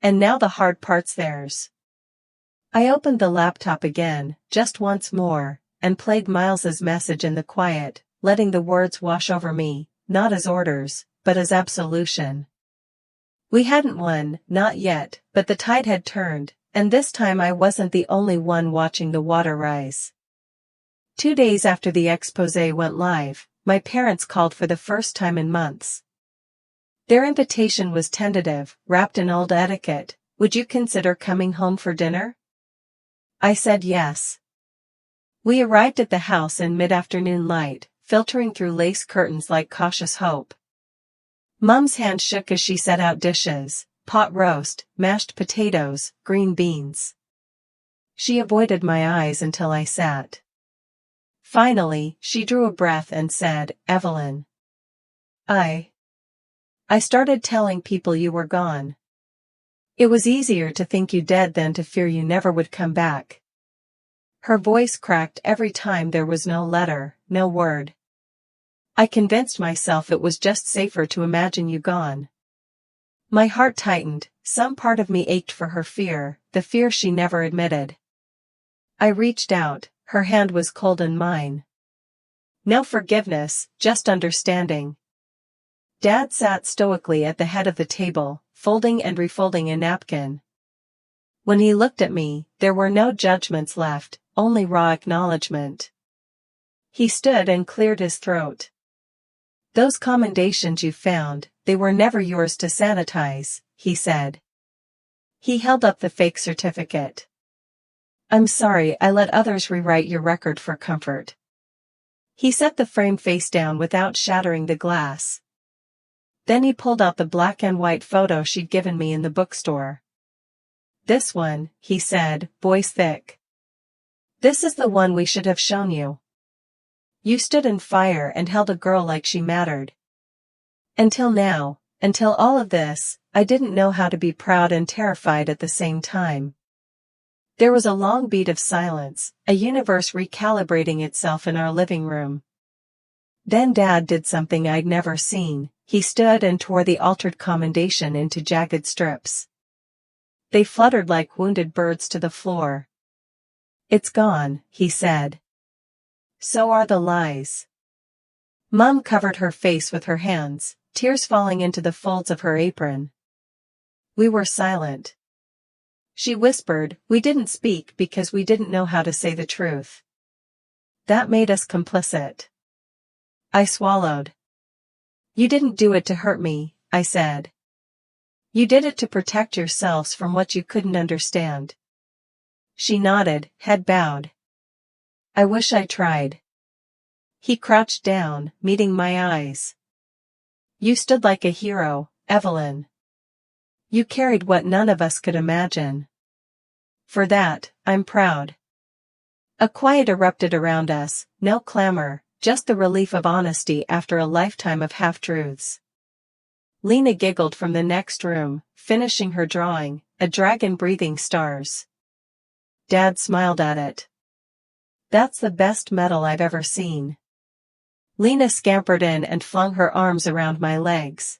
And now the hard part's theirs. I opened the laptop again, just once more, and played Miles's message in the quiet, letting the words wash over me, not as orders, but as absolution. We hadn't won, not yet, but the tide had turned, and this time I wasn't the only one watching the water rise. 2 days after the exposé went live, my parents called for the first time in months. Their invitation was tentative, wrapped in old etiquette. Would you consider coming home for dinner? I said yes. We arrived at the house in mid-afternoon light, filtering through lace curtains like cautious hope. Mum's hand shook as she set out dishes, pot roast, mashed potatoes, green beans. She avoided my eyes until I sat. Finally, she drew a breath and said, Evelyn. I started telling people you were gone. It was easier to think you dead than to fear you never would come back. Her voice cracked every time there was no letter, no word. I convinced myself it was just safer to imagine you gone. My heart tightened, some part of me ached for her fear, the fear she never admitted. I reached out, her hand was cold in mine. No forgiveness, just understanding. Dad sat stoically at the head of the table, folding and refolding a napkin. When he looked at me, there were no judgments left, only raw acknowledgement. He stood and cleared his throat. Those commendations you found, they were never yours to sanitize, he said. He held up the fake certificate. I'm sorry I let others rewrite your record for comfort. He set the frame face down without shattering the glass. Then he pulled out the black and white photo she'd given me in the bookstore. This one, he said, voice thick. This is the one we should have shown you. You stood in fire and held a girl like she mattered. Until now, until all of this, I didn't know how to be proud and terrified at the same time. There was a long beat of silence, a universe recalibrating itself in our living room. Then Dad did something I'd never seen. He stood and tore the altered commendation into jagged strips. They fluttered like wounded birds to the floor. It's gone, he said. So are the lies. Mum covered her face with her hands, tears falling into the folds of her apron. We were silent. She whispered, we didn't speak because we didn't know how to say the truth. That made us complicit. I swallowed. You didn't do it to hurt me, I said. You did it to protect yourselves from what you couldn't understand. She nodded, head bowed. I wish I tried. He crouched down, meeting my eyes. You stood like a hero, Evelyn. You carried what none of us could imagine. For that, I'm proud. A quiet erupted around us, no clamor, just the relief of honesty after a lifetime of half-truths. Lena giggled from the next room, finishing her drawing, a dragon breathing stars. Dad smiled at it. That's the best medal I've ever seen. Lena scampered in and flung her arms around my legs.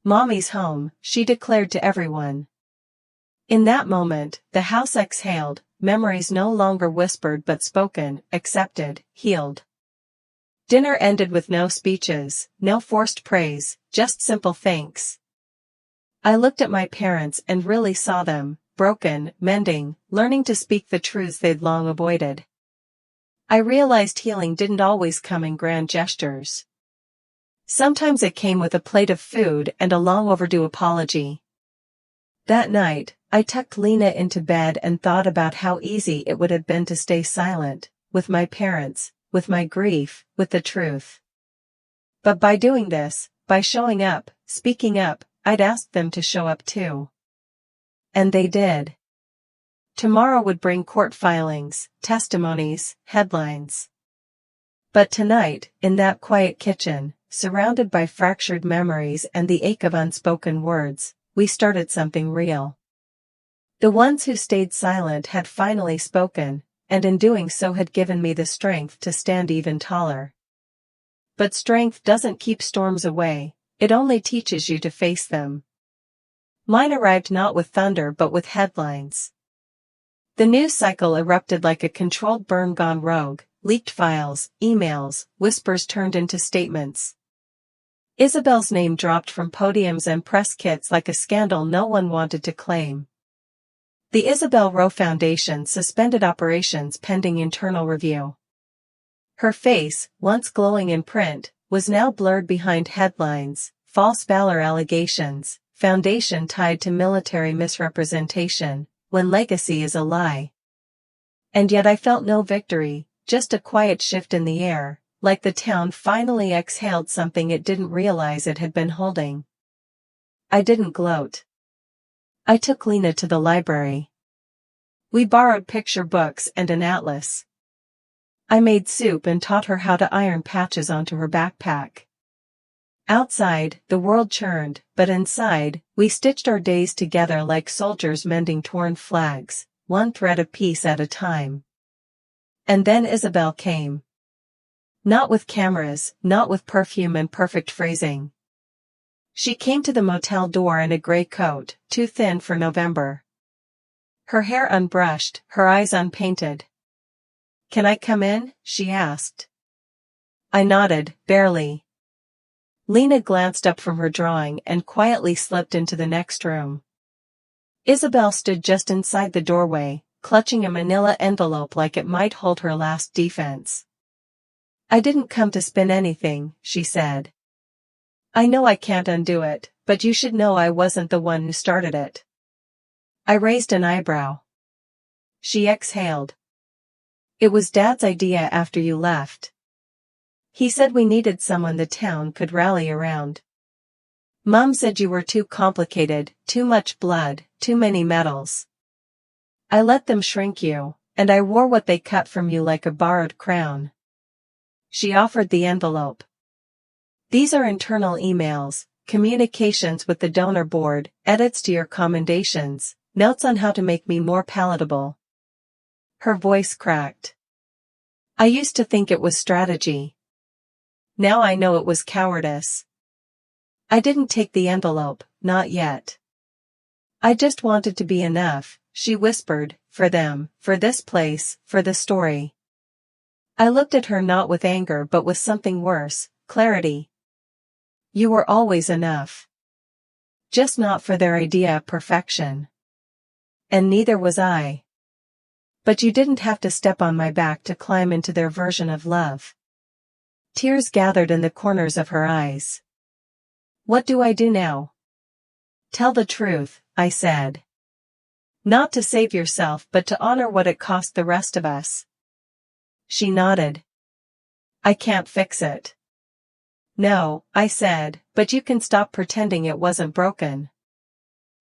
Mommy's home, she declared to everyone. In that moment, the house exhaled, memories no longer whispered but spoken, accepted, healed. Dinner ended with no speeches, no forced praise, just simple thanks. I looked at my parents and really saw them, broken, mending, learning to speak the truths they'd long avoided. I realized healing didn't always come in grand gestures. Sometimes it came with a plate of food and a long overdue apology. That night, I tucked Lena into bed and thought about how easy it would have been to stay silent, with my parents, with my grief, with the truth. But by doing this, by showing up, speaking up, I'd asked them to show up too. And they did. Tomorrow would bring court filings, testimonies, headlines. But tonight, in that quiet kitchen, surrounded by fractured memories and the ache of unspoken words, we started something real. The ones who stayed silent had finally spoken, and in doing so had given me the strength to stand even taller. But strength doesn't keep storms away, it only teaches you to face them. Mine arrived not with thunder but with headlines. The news cycle erupted like a controlled burn gone rogue, leaked files, emails, whispers turned into statements. Isabel's name dropped from podiums and press kits like a scandal no one wanted to claim. The Isabel Rowe Foundation suspended operations pending internal review. Her face, once glowing in print, was now blurred behind headlines, false valor allegations, foundation tied to military misrepresentation, when legacy is a lie. And yet I felt no victory, just a quiet shift in the air, like the town finally exhaled something it didn't realize it had been holding. I didn't gloat. I took Lena to the library. We borrowed picture books and an atlas. I made soup and taught her how to iron patches onto her backpack. Outside, the world churned, but inside, we stitched our days together like soldiers mending torn flags, one thread of peace at a time. And then Isabel came. Not with cameras, not with perfume and perfect phrasing. She came to the motel door in a gray coat, too thin for November. Her hair unbrushed, her eyes unpainted. "Can I come in?" she asked. I nodded, barely. Lena glanced up from her drawing and quietly slipped into the next room. Isabel stood just inside the doorway, clutching a manila envelope like it might hold her last defense. "I didn't come to spin anything," she said. "I know I can't undo it, but you should know I wasn't the one who started it." I raised an eyebrow. She exhaled. "It was Dad's idea after you left. He said we needed someone the town could rally around. Mom said you were too complicated, too much blood, too many medals. I let them shrink you, and I wore what they cut from you like a borrowed crown." She offered the envelope. "These are internal emails, communications with the donor board, edits to your commendations, notes on how to make me more palatable." Her voice cracked. "I used to think it was strategy. Now I know it was cowardice." I didn't take the envelope, not yet. "I just wanted to be enough," she whispered, "for them, for this place, for the story." I looked at her not with anger but with something worse, clarity. "You were always enough. Just not for their idea of perfection. And neither was I. But you didn't have to step on my back to climb into their version of love." Tears gathered in the corners of her eyes. "What do I do now?" "Tell the truth," I said. "Not to save yourself but to honor what it cost the rest of us." She nodded. "I can't fix it." "No," I said, "but you can stop pretending it wasn't broken."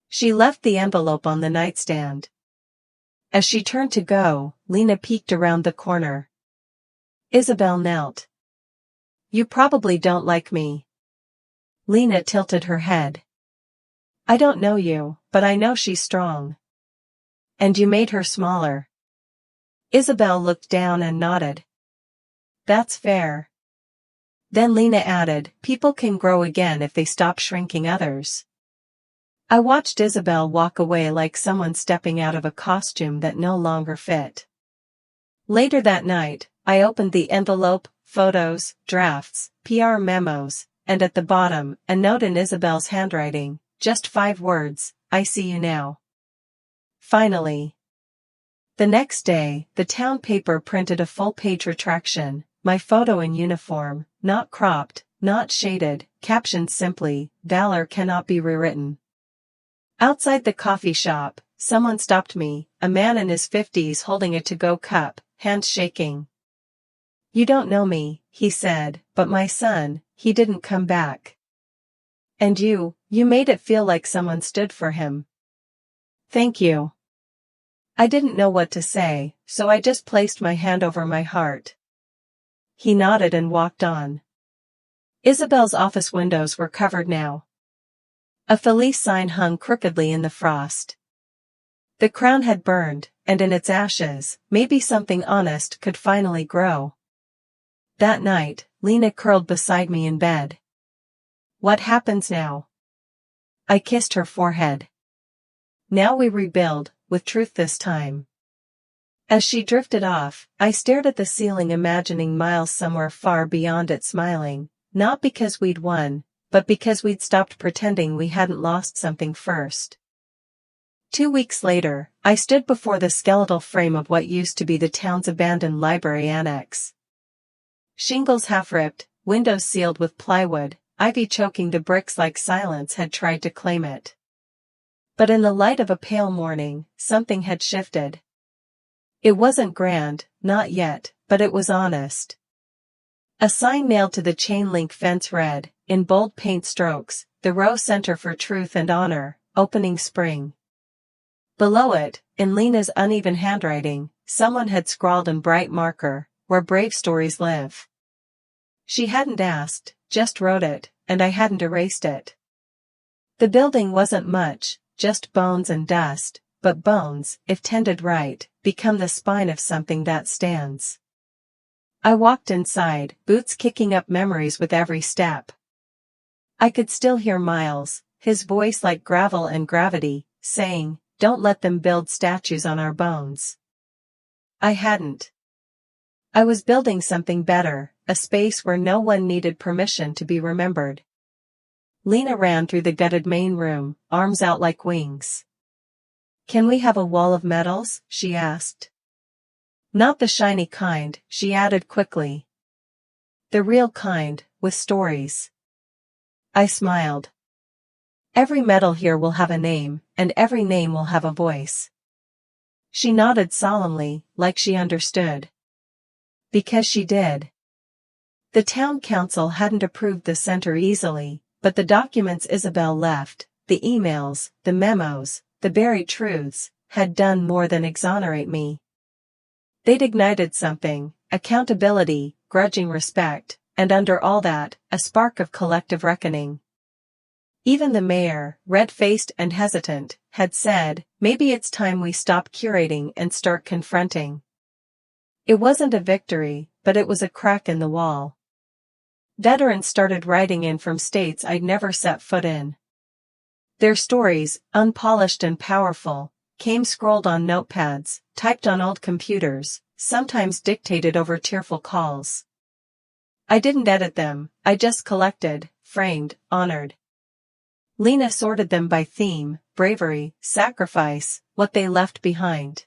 She left the envelope on the nightstand. As she turned to go, Lena peeked around the corner. Isabel knelt. "You probably don't like me." Lena tilted her head. "I don't know you, but I know she's strong. And you made her smaller." Isabel looked down and nodded. "That's fair." Then Lena added, "People can grow again if they stop shrinking others." I watched Isabel walk away like someone stepping out of a costume that no longer fit. Later that night, I opened the envelope, photos, drafts, PR memos, and at the bottom, a note in Isabel's handwriting, just 5 words, "I see you now." Finally. The next day, the town paper printed a full-page retraction, my photo in uniform, not cropped, not shaded, captioned simply, "Valor cannot be rewritten." Outside the coffee shop, someone stopped me, a man in his 50s holding a to-go cup, hands shaking. "You don't know me," he said, "but my son, he didn't come back. And you made it feel like someone stood for him." "Thank you." I didn't know what to say, so I just placed my hand over my heart. He nodded and walked on. Isabel's office windows were covered now. A Felice sign hung crookedly in the frost. The crown had burned, and in its ashes, maybe something honest could finally grow. That night, Lena curled beside me in bed. What happens now? I kissed her forehead. Now we rebuild, with truth this time. As she drifted off, I stared at the ceiling, imagining miles somewhere far beyond it, smiling, not because we'd won, but because we'd stopped pretending we hadn't lost something first. 2 weeks later, I stood before the skeletal frame of what used to be the town's abandoned library annex. Shingles half-ripped, windows sealed with plywood, ivy choking the bricks like silence had tried to claim it. But in the light of a pale morning, something had shifted. It wasn't grand, not yet, but it was honest. A sign nailed to the chain-link fence read, in bold paint strokes, "The Row Center for Truth and Honor, opening spring." Below it, in Lena's uneven handwriting, someone had scrawled in bright marker, "Where brave stories live." She hadn't asked, just wrote it, and I hadn't erased it. The building wasn't much, just bones and dust, but bones, if tended right, become the spine of something that stands. I walked inside, boots kicking up memories with every step. I could still hear Miles, his voice like gravel and gravity, saying, "Don't let them build statues on our bones." I hadn't. I was building something better, a space where no one needed permission to be remembered. Lena ran through the gutted main room, arms out like wings. "Can we have a wall of medals?" she asked. "Not the shiny kind," she added quickly. "The real kind, with stories." I smiled. "Every medal here will have a name, and every name will have a voice." She nodded solemnly, like she understood. Because she did. The town council hadn't approved the center easily, but the documents Isabel left, the emails, the memos, the buried truths, had done more than exonerate me. They'd ignited something, accountability, grudging respect, and under all that, a spark of collective reckoning. Even the mayor, red-faced and hesitant, had said, "Maybe it's time we stop curating and start confronting." It wasn't a victory, but it was a crack in the wall. Veterans started writing in from states I'd never set foot in. Their stories, unpolished and powerful, came scrolled on notepads, typed on old computers, sometimes dictated over tearful calls. I didn't edit them, I just collected, framed, honored. Lena sorted them by theme, bravery, sacrifice, what they left behind.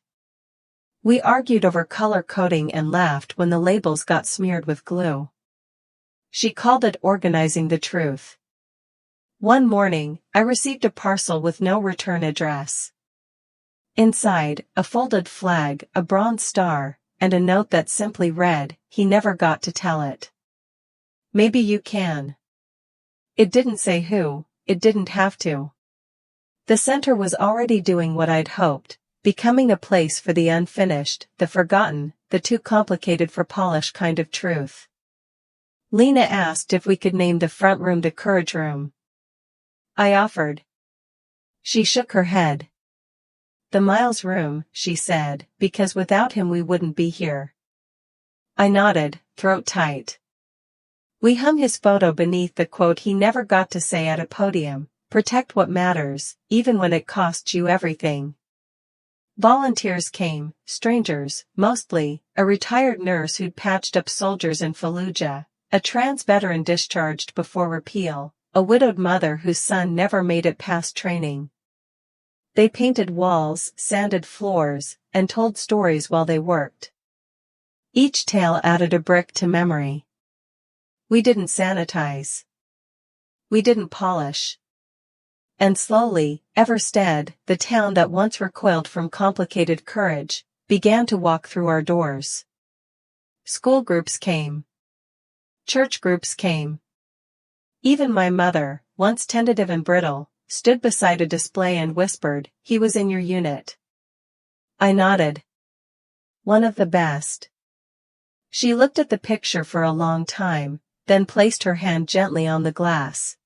We argued over color coding and laughed when the labels got smeared with glue. She called it organizing the truth. One morning, I received a parcel with no return address. Inside, a folded flag, a bronze star, and a note that simply read, "He never got to tell it. Maybe you can." It didn't say who, it didn't have to. The center was already doing what I'd hoped, becoming a place for the unfinished, the forgotten, the too complicated for polish kind of truth. Lena asked if we could name the front room the Courage Room. I offered. She shook her head. "The Miles Room," she said, "because without him we wouldn't be here." I nodded, throat tight. We hung his photo beneath the quote he never got to say at a podium, "Protect what matters, even when it costs you everything." Volunteers came, strangers, mostly, a retired nurse who'd patched up soldiers in Fallujah, a trans veteran discharged before repeal, a widowed mother whose son never made it past training. They painted walls, sanded floors, and told stories while they worked. Each tale added a brick to memory. We didn't sanitize. We didn't polish. And slowly, Everstead, the town that once recoiled from complicated courage, began to walk through our doors. School groups came. Church groups came. Even my mother, once tentative and brittle, stood beside a display and whispered, "He was in your unit." I nodded. "One of the best." She looked at the picture for a long time, then placed her hand gently on the glass.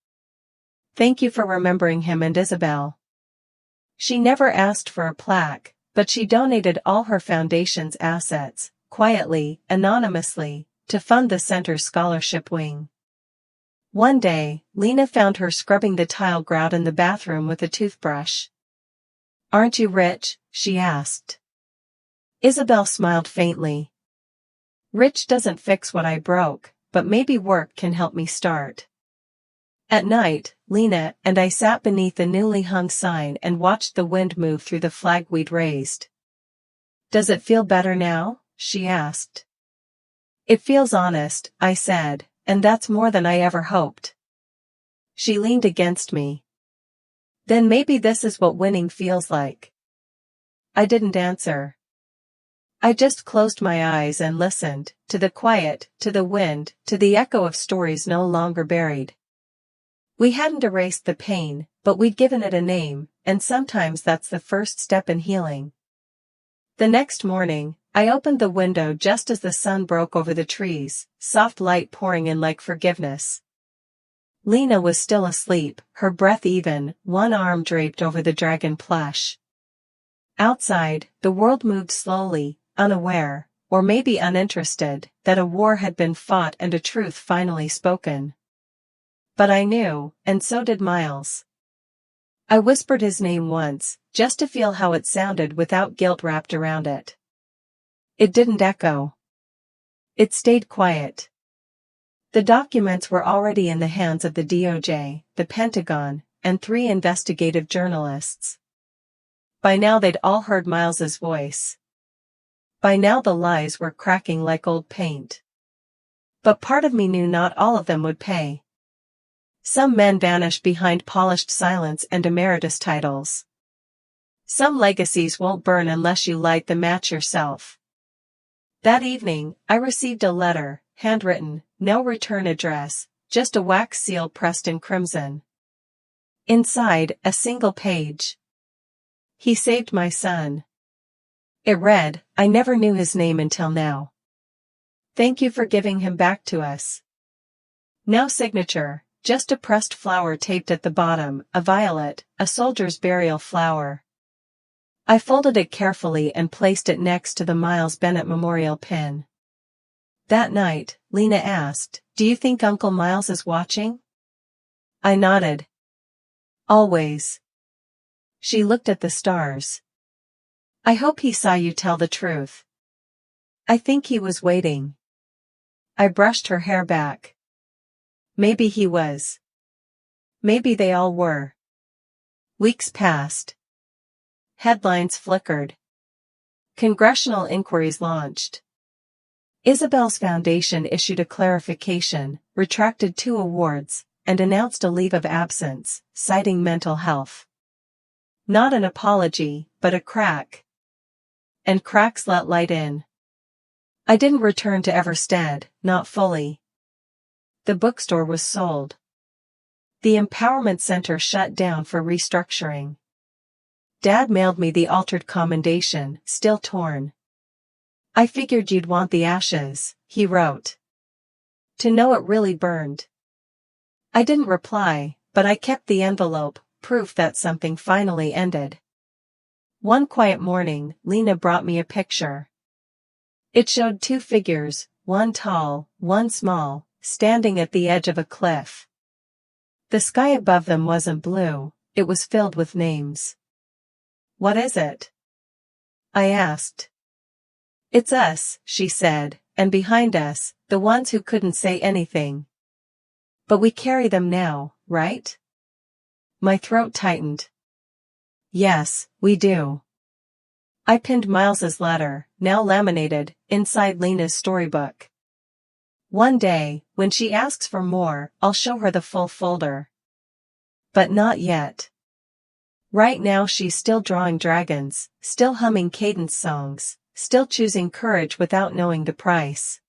Thank you for remembering him and Isabel. She never asked for a plaque, but she donated all her foundation's assets, quietly, anonymously, to fund the center's scholarship wing. One day, Lena found her scrubbing the tile grout in the bathroom with a toothbrush. Aren't you rich? She asked. Isabel smiled faintly. Rich doesn't fix what I broke, but maybe work can help me start. At night, Lena and I sat beneath the newly hung sign and watched the wind move through the flag we'd raised. Does it feel better now? She asked. It feels honest, I said, and that's more than I ever hoped. She leaned against me. Then maybe this is what winning feels like. I didn't answer. I just closed my eyes and listened, to the quiet, to the wind, to the echo of stories no longer buried. We hadn't erased the pain, but we'd given it a name, and sometimes that's the first step in healing. The next morning, I opened the window just as the sun broke over the trees, soft light pouring in like forgiveness. Lena was still asleep, her breath even, one arm draped over the dragon plush. Outside, the world moved slowly, unaware, or maybe uninterested, that a war had been fought and a truth finally spoken. But I knew, and so did Miles. I whispered his name once, just to feel how it sounded without guilt wrapped around it. It didn't echo. It stayed quiet. The documents were already in the hands of the DOJ, the Pentagon, and 3 investigative journalists. By now they'd all heard Miles's voice. By now the lies were cracking like old paint. But part of me knew not all of them would pay. Some men vanish behind polished silence and emeritus titles. Some legacies won't burn unless you light the match yourself. That evening, I received a letter, handwritten, no return address, just a wax seal pressed in crimson. Inside, a single page. He saved my son. It read, I never knew his name until now. Thank you for giving him back to us. No signature, just a pressed flower taped at the bottom, a violet, a soldier's burial flower. I folded it carefully and placed it next to the Miles Bennett memorial pin. That night, Lena asked, do you think Uncle Miles is watching? I nodded. Always. She looked at the stars. I hope he saw you tell the truth. I think he was waiting. I brushed her hair back. Maybe he was. Maybe they all were. Weeks passed. Headlines flickered. Congressional inquiries launched. Isabel's foundation issued a clarification, retracted 2 awards, and announced a leave of absence, citing mental health. Not an apology, but a crack. And cracks let light in. I didn't return to Everstead, not fully. The bookstore was sold. The Empowerment Center shut down for restructuring. Dad mailed me the altered commendation, still torn. I figured you'd want the ashes, he wrote. To know it really burned. I didn't reply, but I kept the envelope, proof that something finally ended. One quiet morning, Lena brought me a picture. It showed 2 figures, one tall, one small, standing at the edge of a cliff. The sky above them wasn't blue, it was filled with names. What is it? I asked. It's us, she said, and behind us, the ones who couldn't say anything. But we carry them now, right? My throat tightened. Yes, we do. I pinned Miles's letter, now laminated, inside Lena's storybook. One day, when she asks for more, I'll show her the full folder. But not yet. Right now she's still drawing dragons, still humming cadence songs, still choosing courage without knowing the price.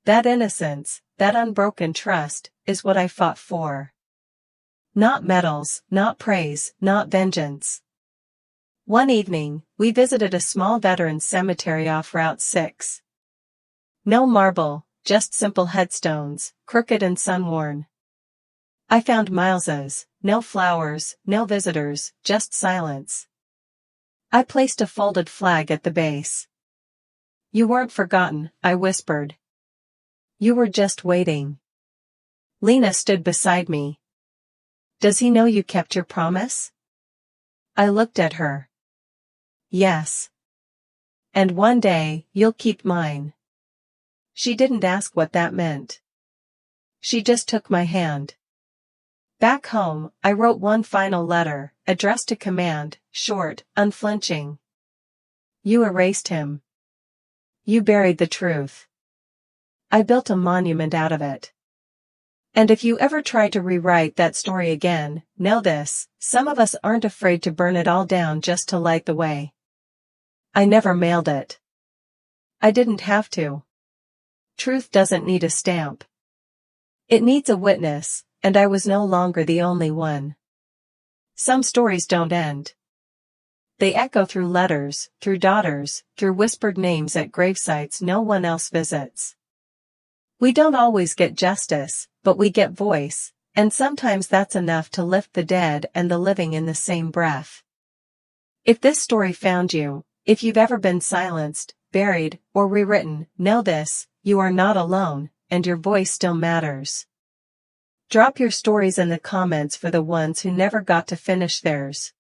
That innocence, that unbroken trust, is what I fought for. Not medals, not praise, not vengeance. One evening, we visited a small veterans cemetery off Route 6. No marble, just simple headstones, crooked and sun-worn. I found Miles's, no flowers, no visitors, just silence. I placed a folded flag at the base. You weren't forgotten, I whispered. You were just waiting. Lena stood beside me. Does he know you kept your promise? I looked at her. Yes. And one day, you'll keep mine. She didn't ask what that meant. She just took my hand. Back home, I wrote one final letter, addressed to command, short, unflinching. You erased him. You buried the truth. I built a monument out of it. And if you ever try to rewrite that story again, know this, some of us aren't afraid to burn it all down just to light the way. I never mailed it. I didn't have to. Truth doesn't need a stamp. It needs a witness, and I was no longer the only one. Some stories don't end. They echo through letters, through daughters, through whispered names at gravesites no one else visits. We don't always get justice, but we get voice, and sometimes that's enough to lift the dead and the living in the same breath. If this story found you, if you've ever been silenced, buried, or rewritten, know this, you are not alone, and your voice still matters. Drop your stories in the comments for the ones who never got to finish theirs.